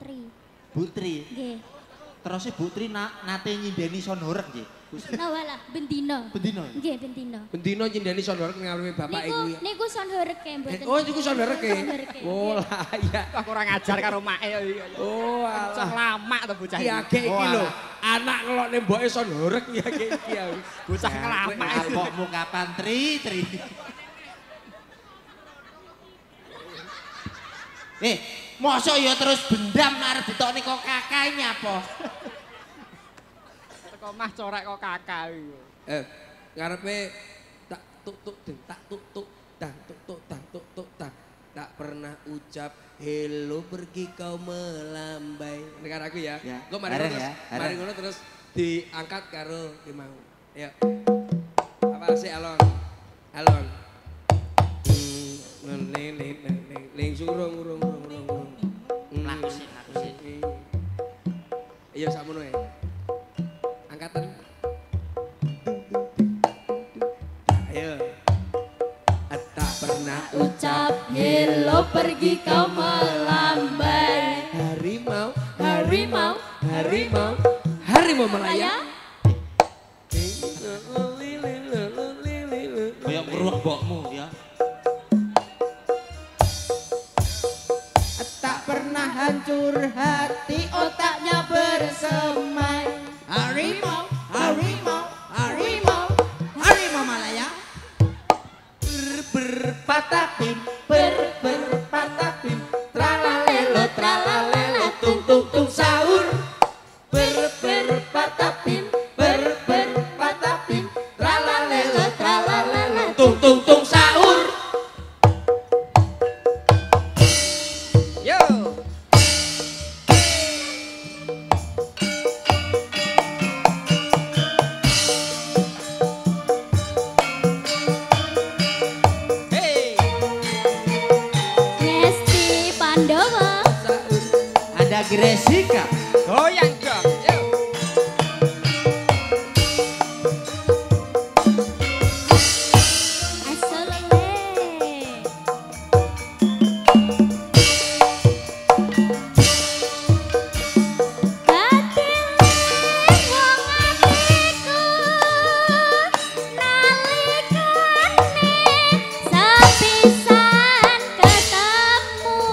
Tri. Bu Tri. Nggih. Terus Bu Tri nate nyindeni son horeg nggih. Gusti. Nah walah bendina. Bendina. Nggih bendina. Bendino nyindeni sondor ngarepe bapak iku ya. Niku son horeke mboten. Oh, iku sondereke. Sondereke. Oh, lah iya. Kok kurang ajar karo make yo iki. Oh, Cok alah. lama to bocah iki. Kiage iki lho. Anak ngelokne mboke son horeg ya iki ya. Bocah lama. Apokmu kapan Tri? Mosok ya terus bendam arep ditokne kok kakaknya apa? Teko mah corek kok kakak iki. Ngarepe tak tuk deng tak tuk tang tuk tang tuk tang. Tak pernah ucap hello pergi kau melambai. Dengar aku ya. Ya, Gue mari bareng ngono ya, bareng. mari ngono terus diangkat karo ki mau. Ya. Apa sih alon? Alon. Ning surung. Lakusin. Iya sakmono ya. Angkatan. Ayo. Tak pernah Ucap hello pergi kau melambai. Harimau melayang. Kayak beruang bokmu ya. Tak pernah hancur hati, otaknya bersemai. Harimau Malaya. Berpatapim, berpatapim, tralalelo, tung tung tung sahur. Berpatapim, berpatapim, tralalelo, tung tung tung sahur. Yo. Ngesti Pandowo. Ada Gresika. Goyang dong. Yo. Asolele.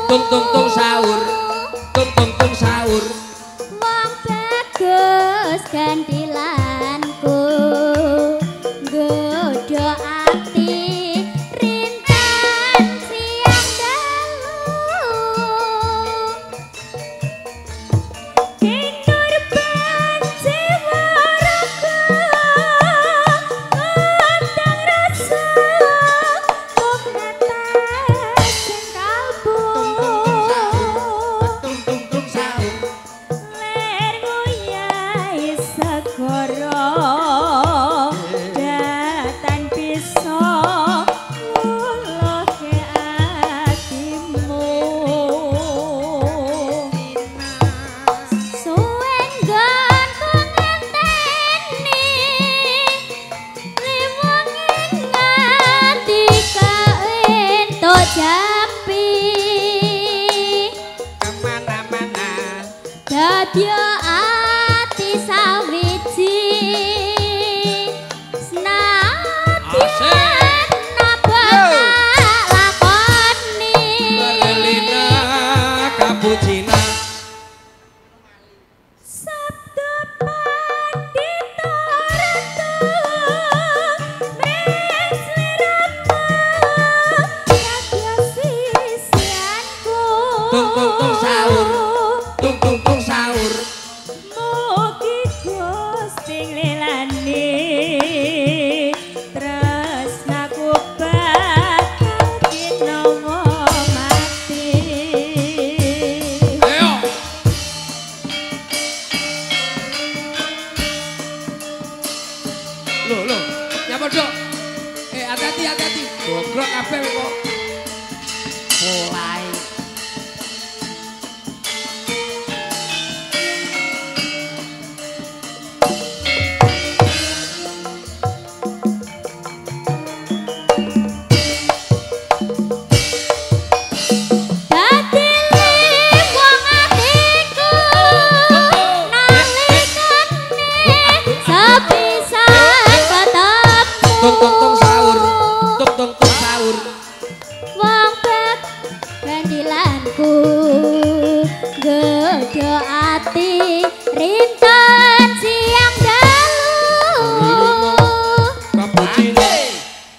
Tung tung tung sahur. Tung tung tung sahur. Wong bagus gandilanku nggodho ati rintan siang dalu kinur banci waraga ondang rasa kok netes sing kalbu Tung tung tung sahur. ler nguyai segara datan bisa nguluhke atimu suwen nggonku ngenteni liwanging nganti kaentuk jampi Kemana-mana. dadya ati sawiji senadyan napa lakoni Berlina Kapucina. sabda pandita ratu mesliramu kadya sisianku Tung tung tung sahur. Tung tung tung sahur. mugi Gusti nglelani tresnaku bakal kinawa mati. Ayo. Loh. Nyapa dok? Hati-hati. Gogrok kabeh kok. Mulai. Dadi wong atiku nalikane sepisan ketemu. Tung sahur. Tung sahur. Wong bek gandilanku nggodho ati rinten siang dalu Kapucina.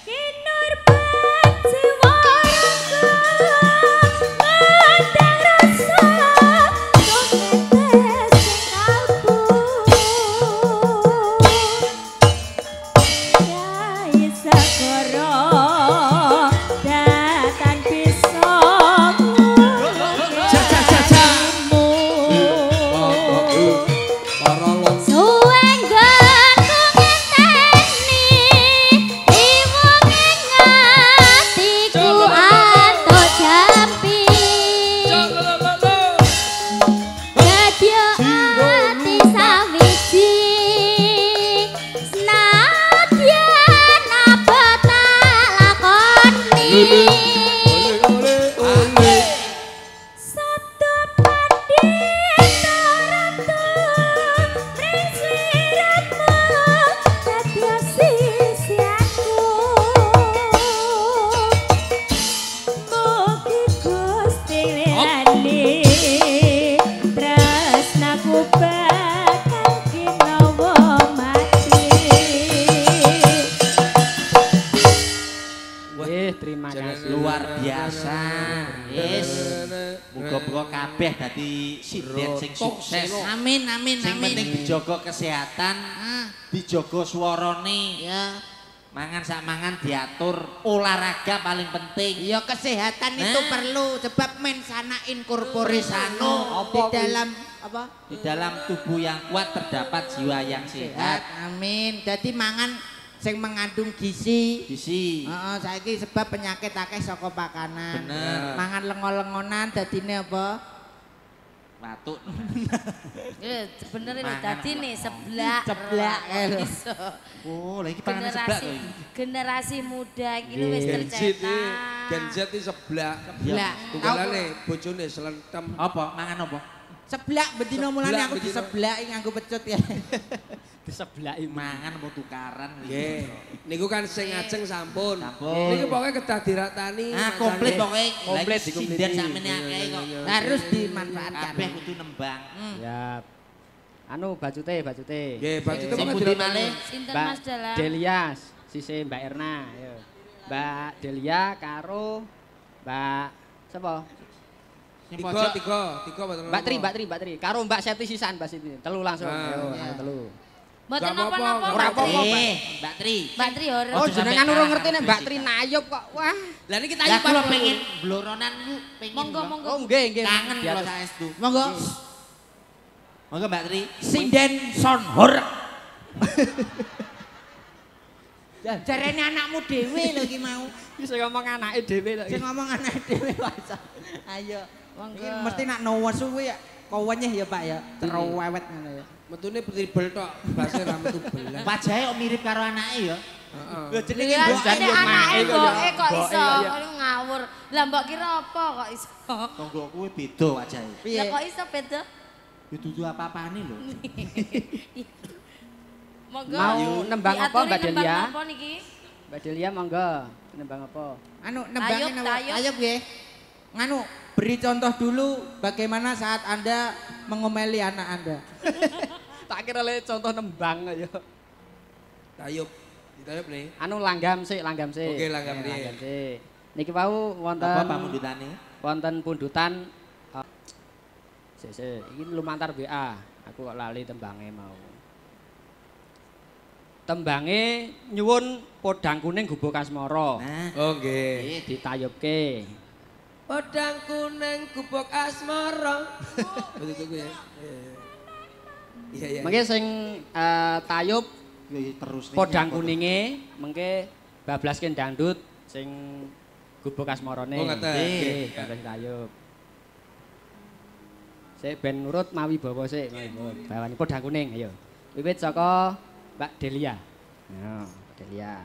kinur banci waraga ondang rasa kok netes sing kalbu yai segara datan bisa Jaja. Muga-muga kabeh dadi sinden sing sukses. Amin amin Sing amin. penting dijaga kesehatan, dijaga suarane. Ya. Mangan sak mangan diatur, olahraga paling penting. Ya kesehatan itu perlu sebab men sana in corpore sano di dalam apa? Di dalam tubuh yang kuat terdapat jiwa yang sehat. Amin. Jadi mangan sing mengandung gizi. Gizi. Heeh, saiki sebab penyakit akeh saka pakanan. Bener. Mangan lengo-lengonan dadine apa? Batuk. Bener ini Mangan tadi nih seblak. Seblak, lho. Iso. Oh, lagi panganan seblak kok. Generasi muda iki wis Gen Z iki, tercetak. Gen Z iki seblak. Seblak. Tunggalane bojone selentem. Apa? Mangan apa? Seblak bedino mulane aku bedino. diseblaki nganggo pecut ya. Diseblaki Mangan apa tukaran Nggih. Niku kan sing ajeng sampun. Sampun. Niku pokoke kedah diratani. Komplit pokoknya. Komplit, Lagi dikompleti. sinden sakmene akeh kok. Harus dimanfaatkan. Kabeh kudu nembang. Ya. Anu bacute. Nggih, baju itu Sing pokoke pundi diratani. malih? Sinten Mbak Mas Dalam? Delias, sisi Mbak Erna, ayo. Mbak Delia karo Mbak sapa? Sing Tiga, pojok. tiga betul. Mbak Tri, karo Mbak Septi sisan Mbak Septi. Telu langsung. Ah, Ayo, iya. ayo telu. Mboten Gak apa-apa, napa-napa. ora Mbak Tri. apa-apa. Mbak Tri. Mbak Tri horor. Oh, Ojo jenengan sampai urung kalah ngerti nek karo Mbak fisika. Tri nayup kok. Wah. Lah niki Lah tayu kula pengen bloronan ku pengen. Monggo lho. monggo. Oh, nggih, nggih. Kangen kula Diatur. saestu. Monggo. Monggo Mbak Tri. Sinden son hor. Jarene anakmu dhewe lho iki mau. Bisa ngomong anake dhewe lho. Sing ngomong anak dhewe wae. Ayo. Monggo. Iki mesti nak nesu kuwi ya kowenyeh ya Pak ya. Cerewet ngono ya. metune dribble tok, base ra metu belas. Wajahe kok mirip karo anake ya. Heeh. Lho jenenge Iya, mbok ini anake mboke kok iso Mboke kok Aduh, ngawur. Lah mbok kira apa kok iso? Tonggo kuwi beda wajahe. piye? Lah kok iso beda? Ya dudu apa-apane lho. Monggo. Mau nembang apa, Diaturi Mbak nembang Delia? apa niki? Mbak Delia monggo nembang apa? Anu nembangin Tayub, apa? tayub. Ayo nggih. Nganu beri contoh dulu bagaimana saat Anda mengomeli anak Anda. Tak kira le contoh nembang aja. Tayub. Ditayub nih. Anu langgam sik. Oke, langgam sik. Langgam sik. Niki wau wonten Apa pamundutane? wonten pundutan sik. Iki lumantar WA. Aku kok lali tembange mau. Tembange nyuwun podang kuning gubuk asmara. Nah, Oh nggih. Ditayubke. Podang kuning gubuk asmara. Betul itu ya. Iya iya. Mengke sing tayub ya terus nih. podang kuninge mengke bablaske dangdut sing gubuk asmarane. Oh, ngoten. Nggih, Nggih. bablas tayub. Sik ben nurut mawi bawa sik, mawi bawa. Bawani podang kuning ayo. Wiwit saka Mbak Delia. Yo, Mbak Delia.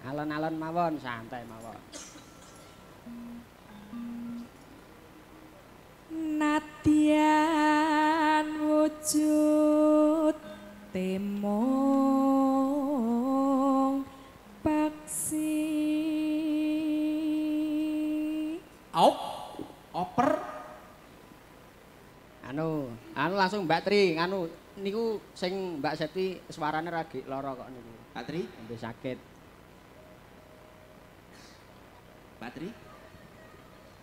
Alon-alon mawon, santai mawon. Nadyan wujud temong paksi Oper. Anu langsung Mbak Tri, anu niku sing Mbak Septi suarane ragi lara kok niku. Pak Tri, Sampai sakit. Pak Tri.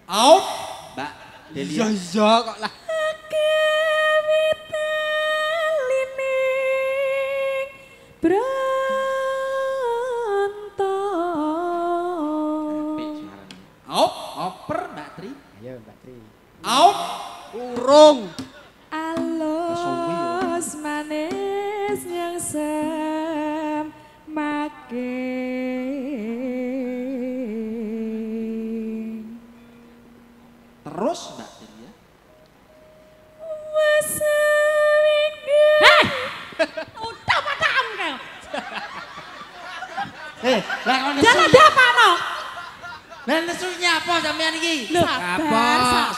Out. Mbak Delia. Iya kok lah. lining brontong Apik suarane. Out. Oper Mbak Tri. Ayo Mbak Tri. Out. Urung. alus manis yang semakin Terus Mbak Delia. udah padam kau Lah kok nesu. jalan dia apa no Lah nesunya apa sampean iki?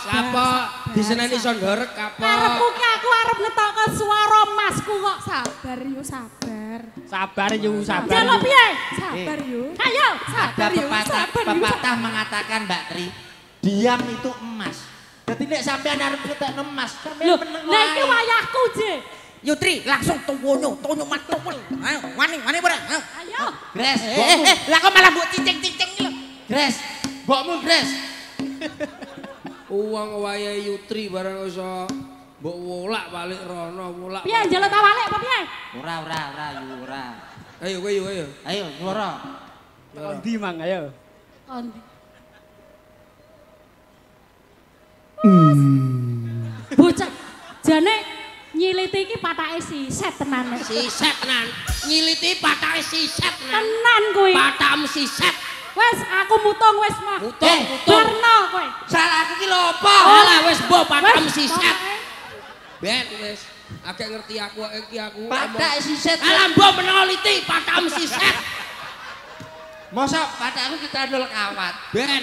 Kapok. Diseneni son horek kapok. arepku ki aku arep ngetokno swara masku kok sabar yu sabar Sabar yu, sabar. jalan yu. piye sabar yu ayo Ada sabar yu sabar yu pepatah mengatakan Mbak Tri, diam itu emas. Jadi nek sampean arep ketek emas, sampean lho meneng nek iki wae. wayahku je Yutri langsung tuwunyu matu. Ayo wani ora. Ayo. ayo Gres, Lah kok malah mbok cicing-cicing lho. Gres, mbokmu Gres. Uang wayahe Yutri barang iso mbok wolak-balik rono, wolak. Piye njaluk ta walik apa piye? Ora, ora. Ayo kowe yo ayo. Ayo, nyuara. Ndi mang ayo. Kondi. Bocah jane nyiliti iki patake siset tenan. Siset tenan. Nyiliti patake siset tenan. Tenan kuwi. Patam siset. Wes aku mutung wes mah. Mutung. Barno kowe. Salahku ki lho apa? Alah wis mbok patam siset. Ben wis agak ngerti aku iki aku. Patak siset. Alah mbok menoliti patam siset. Masa patakku ketandul kawat. Ben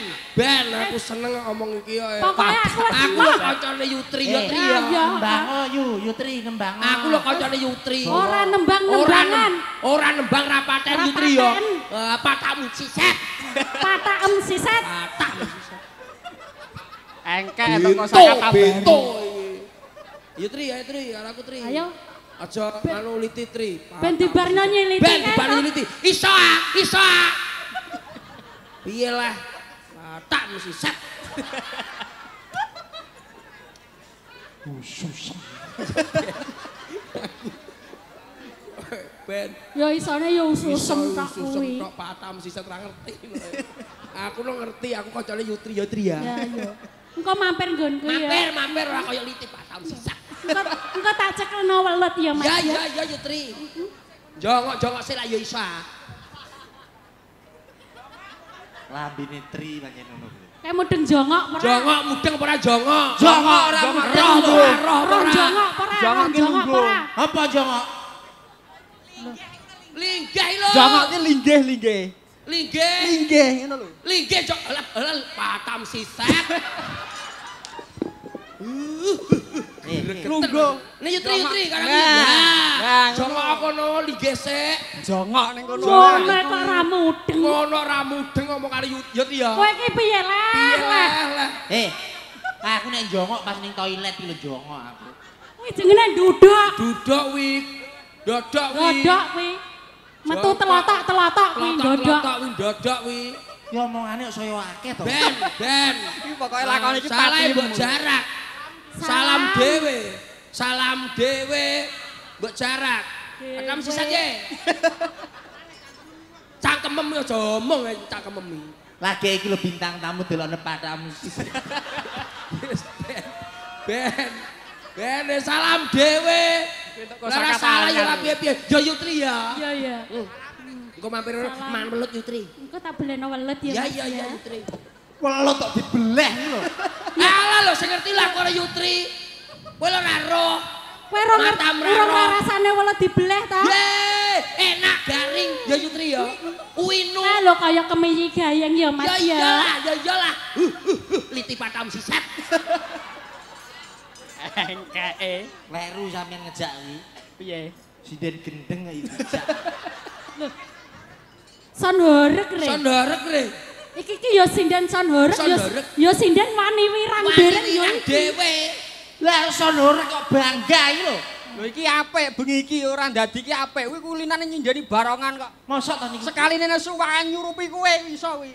aku seneng ngomong iki ya. Pokoke aku wis Aku lho kancane Yutri ya Tri ya. Nembang Yutri nembang. Aku lho kancane Yutri. Ora nembang-nembangan. Ora nembang rapaten Yutri ya. Patakmu siset. Patakem siset. Patakmu siset. Engke teko Sakata Bento. Yutri ya Tri, aku Tri. Ayo. Aja anu liti Tri. Ben dibarno nyiliti. Ben dibarno nyiliti. Iso. Piye lah. Patak mesti set. Susah. Ben. Ya isone ya ususem tok kuwi. Tok patam siset ra ngerti. Aku lo ngerti, aku kancane Yutri ya Tri ya. Ya ya. Engko mampir nggonku ya. Mampir ora kaya liti patam siset. Engko tak cekelno welut ya Mas. Ya Yutri. Jongok sik lah ya iso. Lambine Tri pancen ngono. Kayak mudeng jongok ora? Jongok mudeng ora jongok? Jongok ora mudeng. Roh jongok ora? Jongok ora? Apa jongok? Linggih lho. Jongok ki linggih. Linggih ngono lho. Linggih jok patam siset. Lungguh. Nih Yutri karang Nah, jongok kono linggih sik. Jongok ning kono. Jongok kok ra mudeng. Ngono ra mudeng ngomong karo Yutri ya. Kowe iki piye lah? Aku nek jongok pas ning toilet iki lho jongok aku. Kuwi jenenge duduk. Duduk wi. Dodok wi. Dodok kuwi. Metu telotok kuwi dodok. Dodok wi. Ya omongane kok saya akeh to. Ben. Iki pokoke lakone iki salah pati mbok jarak. Salam dhewe. Mbok jarak. Patam siset ye. Cangkemem aja omong cangkemem. Lagi iki lho bintang tamu delokne patamu siset. Ben salam dhewe. Ora salah ya ora piye-piye. Ya Yutri ya. Iya. Engko mampir man welut Yutri. Engko tak beleno welut ya. Ya Yutri. Welut tok dibeleh iki lho. Alah lho sing ngerti lah karo Yutri. Kowe lho ora roh. Kowe ora rasane welut dibleh ta? Enak garing ya Yutri ya. Uwinu. Ah lho kaya kemiyi gayeng ya Mas ya. Ya iyalah. Liti patam siset. Engke. Weru sampean ngejak iki. Piye? Sinden gendeng iki dijak. Son horeg re. Iki ya sinden son horeg ya sinden wani wirang dereng ya dhewe. Lah son horeg kok bangga iki lho. Lho iki apik bengi iki ora ndadi iki apik. Kuwi kulinane nyinjani barongan kok. Mosok to niki. Sekaline suwakan nyurupi kowe iso kuwi.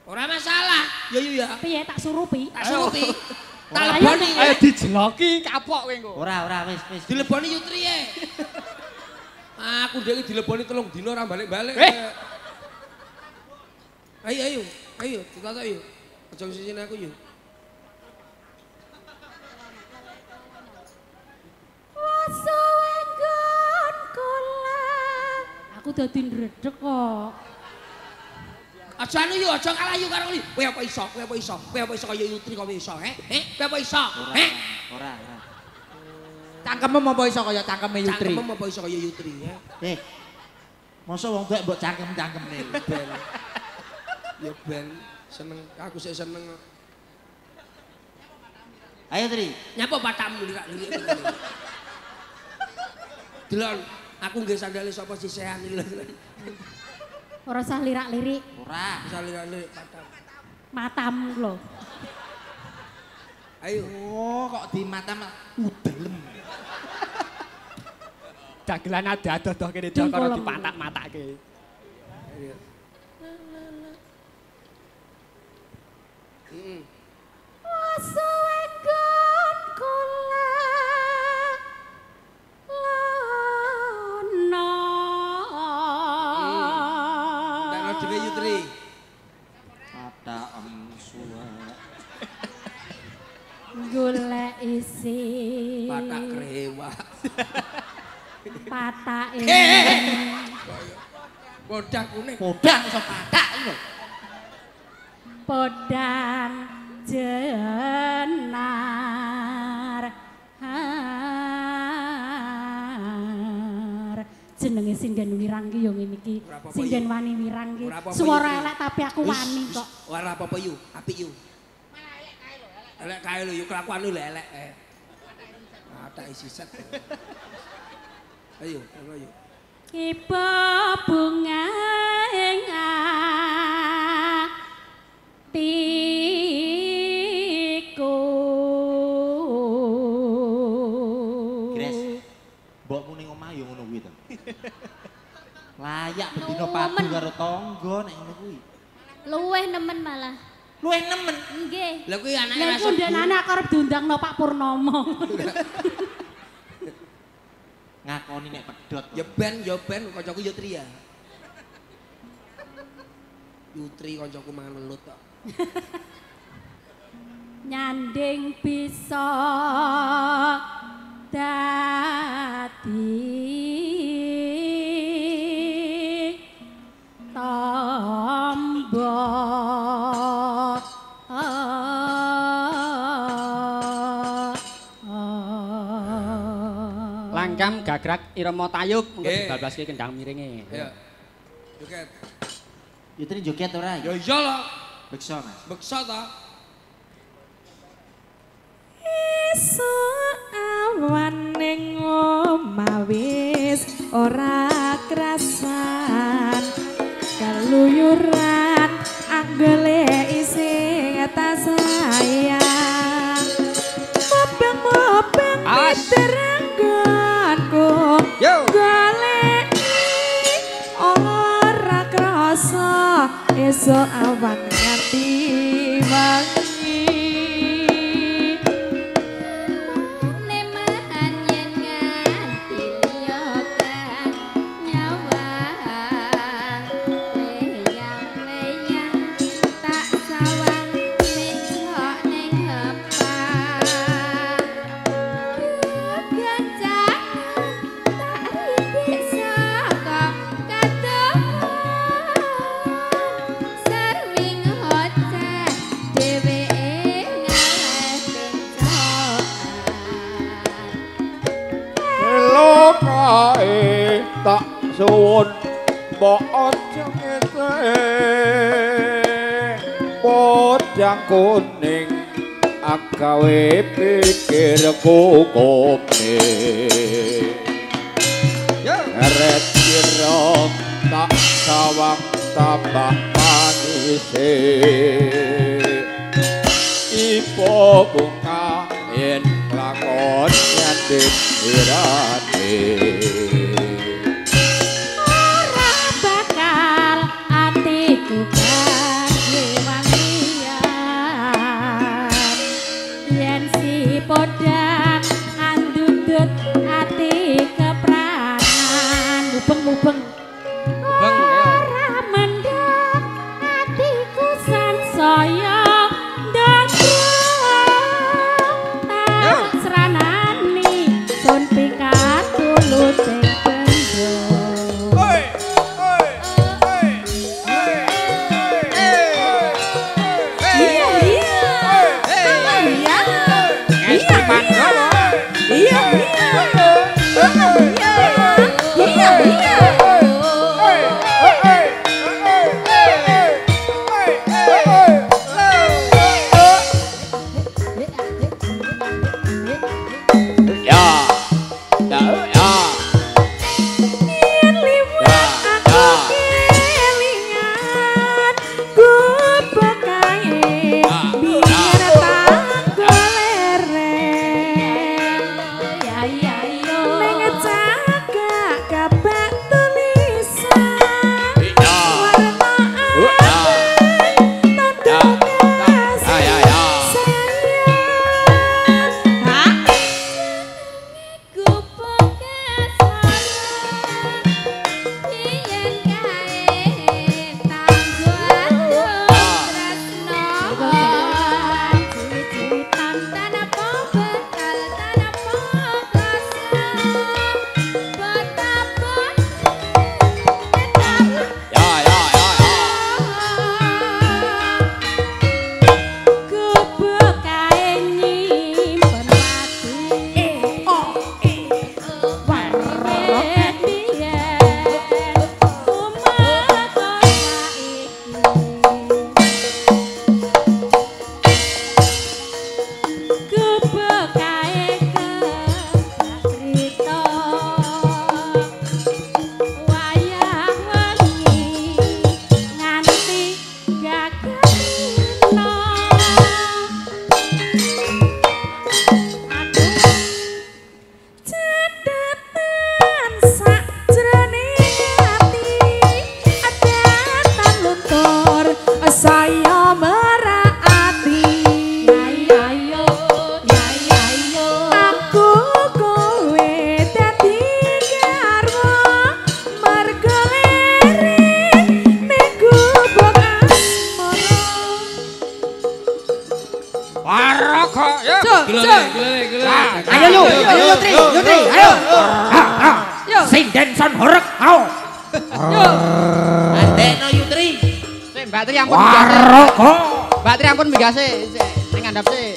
Ora masalah. Ya. Piye tak surupi? Tak leboni. Ayo dijeloki kapok kowe engko. Ora wis. Dileboni Yutri e. Aku dhewe dileboni 3 dina ora balik-balik. Ayo, ditatok yuk. Aja sisine aku yuk. Suwengon kula. Aku dadi ndredeg kok. Aja anu yuk, aja kalah yuk karo iki. Kowe apa iso? Kowe apa iso kaya Yutri kowe iso, Kowe apa iso? Ora. Cangkemem apa iso kaya cangkeme Yutri? Cangkemem apa iso kaya Yutri, Mosok wong tuwek mbok cangkem-cangkemne. Ya ben seneng, aku sik seneng. Ayo Tri. Nyapa patammu lirak-lirik. Delon, aku nggih sandale sapa sisehan iki lho. Ora usah lirak-lirik. Ora. Bisa lirak-lirik patam. Matam lho. Ayo. Oh, kok di matam udelem. Dagelan ada-adoh kene karo dipatak-matake. Heeh. Asa golek isi patak krewak patake podang kuning Podang iso patak lho. podang jenar jenenge sinden wirang ki yo ngene iki sinden wani wirang ki swara elek tapi aku wani kok ora apa-apa yu apik yu elek kae lho yu kelakuan lu elek tak isi set ayo ayo kipa bunga ing atiku Gres mbokmu ning omah yo ngono kuwi to layak bendina padu karo tangga nek ngono kuwi Luweh nemen malah. luwih nemen Nggih. lha kuwi anake lha kundhanane aku arep diundangno Pak Purnomo ngakoni nek pedhot ya ben kancaku ya Tri ya Yutri kancaku mangan welut kok nyanding bisa dadi tombo langkam gagrak irama tayub mengko dibablaske kendang miringe ya joget Yutri joget ora ya iya lah beksa Mas beksa ta esuk awan ning omah wis ora krasan kaluyuran anggele isi tas sayang mobeng terangganku golek ora krasa esuk awan nganti wengi tak suwun mbok aja ngene podang kuning agawe pikirku kope eret sira tak sawang tambah manis ipo bunga yen lakon nyanding irane ora bakal atiku kewangian yen si podang andudut ati kepranan mubeng ora mendem atiku sansaya Mas Ayo Yutri, ayo. Sinden son horek, ayo. Adekno Yutri. Sik Mbak Tri ampun migase. Mbak Tri ampun migase, sing ngandhap sik.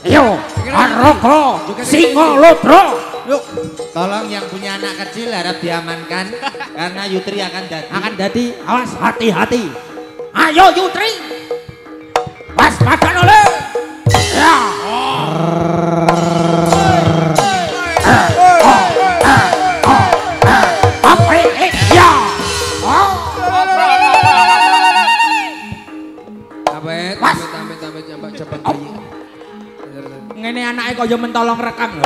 Ayo, Aroko, Singo Lodro. Yuk, tolong yang punya anak kecil harap diamankan karena Yutri akan dadi. Awas hati-hati. Ayo Yutri. Waspada oleh. Ya. Ya. Amit cepet bayi. Ngene anake kaya mentolong rekam.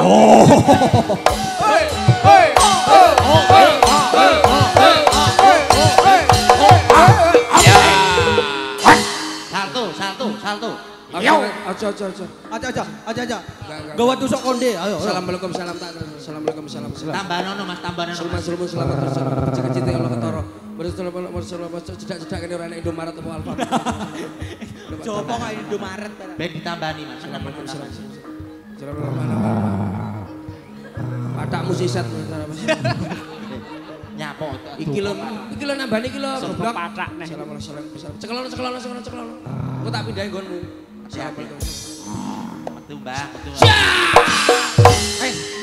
Salto. Aja. Gawa tusuk konde. Ayo. Assalamualaikum salam tak. Assalamualaikum salam. Tambanono Mas, tambanono. Selamat cita-cita Allah ketara. Cedak-cedak kene ora nek Indomaret apa Alfa. Jopo kok Indomaret. Ben ditambani Mas. Assalamualaikum salam. Patakmu sisat. Nyapo. Iki lho nambani iki lho. Patak neh. Assalamualaikum. Cekelono. Engko tak pindahi nggonmu. Assalamualaikum. Metu Mbah, metu.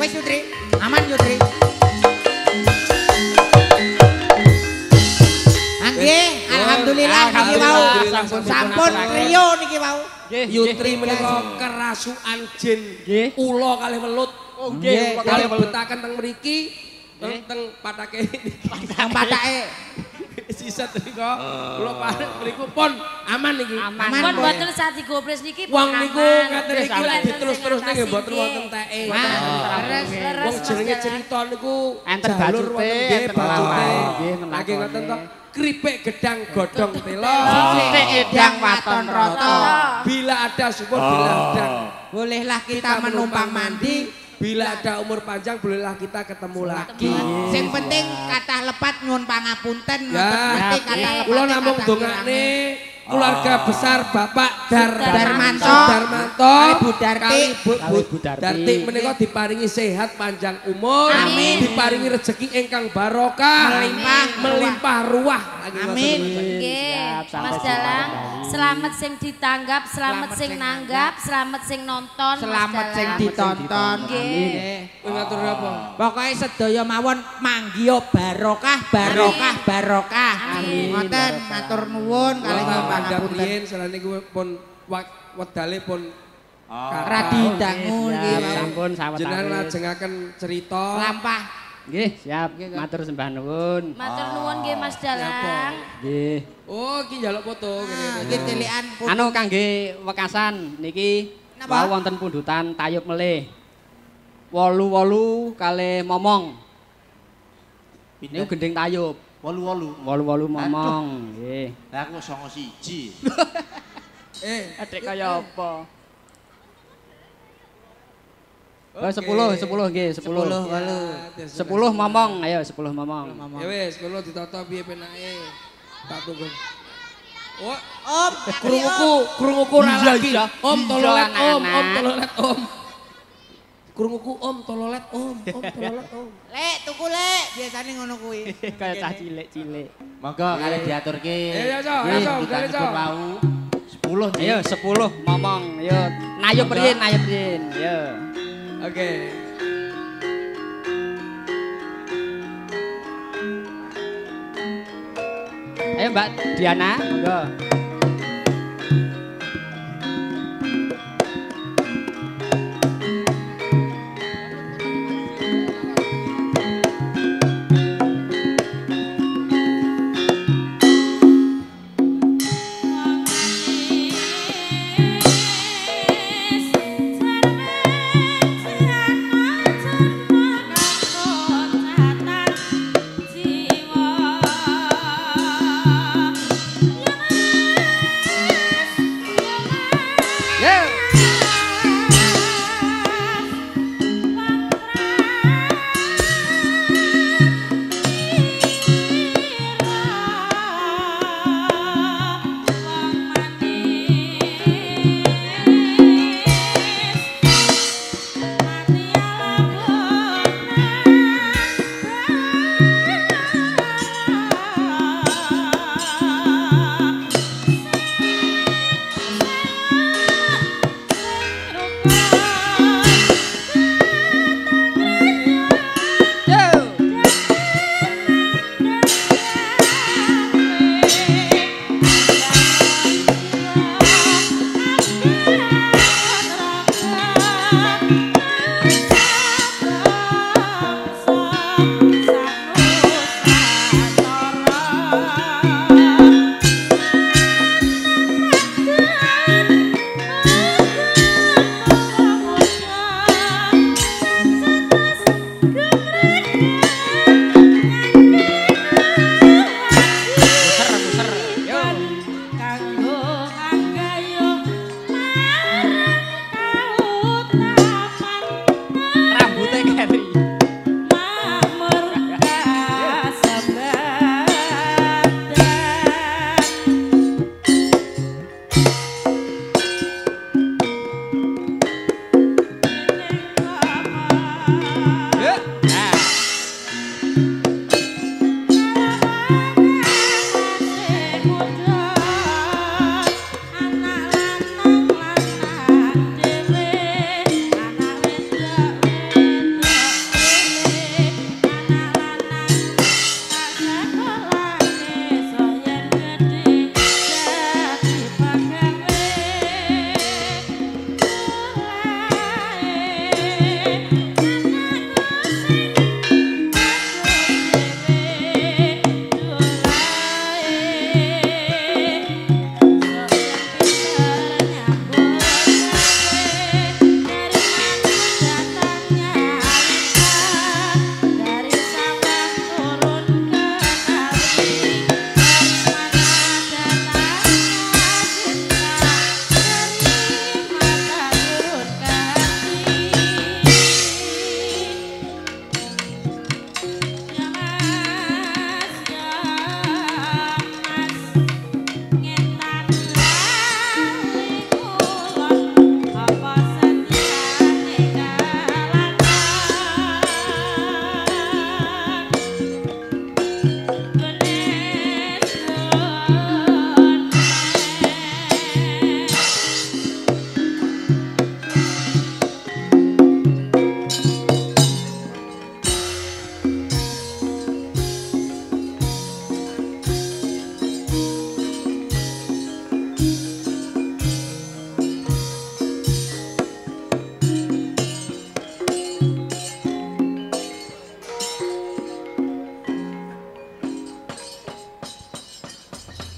Wes Yutri, aman Yutri. Nggih, alhamdulillah niki wau. Sampun riyo niki wau. Yutri menika kerasukan jin. Ula kalih welut. Nggih, kalih betaken teng mriki. Teng patake. Teng patake. Sisat niku. Kula parek mriku pon aman niki. Pon mboten sak digopres niki. Wong niku ngaten iki lek diterus-terus niki mboten wonten teke. Wong jenenge cerita niku enten jalur bajute, nggih bajute. nggih Nggih ngoten to. Kripik gedang godhong tela. Sithik edang waton rata. Bila ada syukur bila ada. Bolehlah kita menumpang mandi. Bila ada umur panjang bolehlah kita ketemu lagi. Sing penting kathah lepat nyuwun pangapunten. Ya, kula namung dongakne keluarga besar Bapak Darmanto, Ibu Darti menika diparingi sehat panjang umur, diparingi rezeki ingkang barokah, melimpah ruah. Amin. Nggih, Mas Dalang, selamat sing ditanggap, selamat sing nanggap, selamat sing nonton, selamat sing ditonton. Nggih. Ngatur apa? Pokoke sedaya mawon manggiya barokah. Amin. Ngoten matur nuwun kalih Pandang riyen selane niku pun wedale pun radi dangu nggih. Sampun sawetawis. Jenengan lajengaken cerita Lampah. Nggih, siap. Matur sembah nuwun. Matur nuwun nggih Mas Dalang. Nggih. Oh, iki njaluk foto ngene. Iki tilikan Anu kangge wekasan niki wau wonten pundutan tayub melih. 88 kalih momong. Niku gending tayub. 88 momong. Nggih. Lah aku 91. Adek kaya apa? Oh 10 nggih 10. 10 momong, ayo 10 momong. Ya wis, kula ditata piye penake. Tak tunggu. Oh, Om, krunguku ra lagi. Om tololet om. Krunguku om tololet om. Lek tuku lek, biasane ngono kuwi. Kaya cah cilik-cilik. Monggo kali diaturke. Ya, kali mau 10 Ayo 10 momong, ayo. Nayup riyin. Ayo. Oke. Ayo Mbak Diana, monggo. Jiwa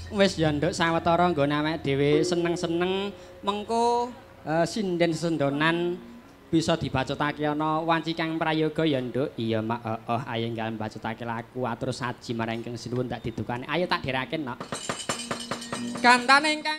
Wis ya nduk sawetara nggone awake dhewe seneng-seneng mengko sinden sendonan bisa dibacutake ana wanci kang prayoga ya nduk. Iya mak ayo nggak bacutake laku atur saji marang ingkang sinuwun tak didukane. Ayo tak dherekaken nok. Kantane ingkang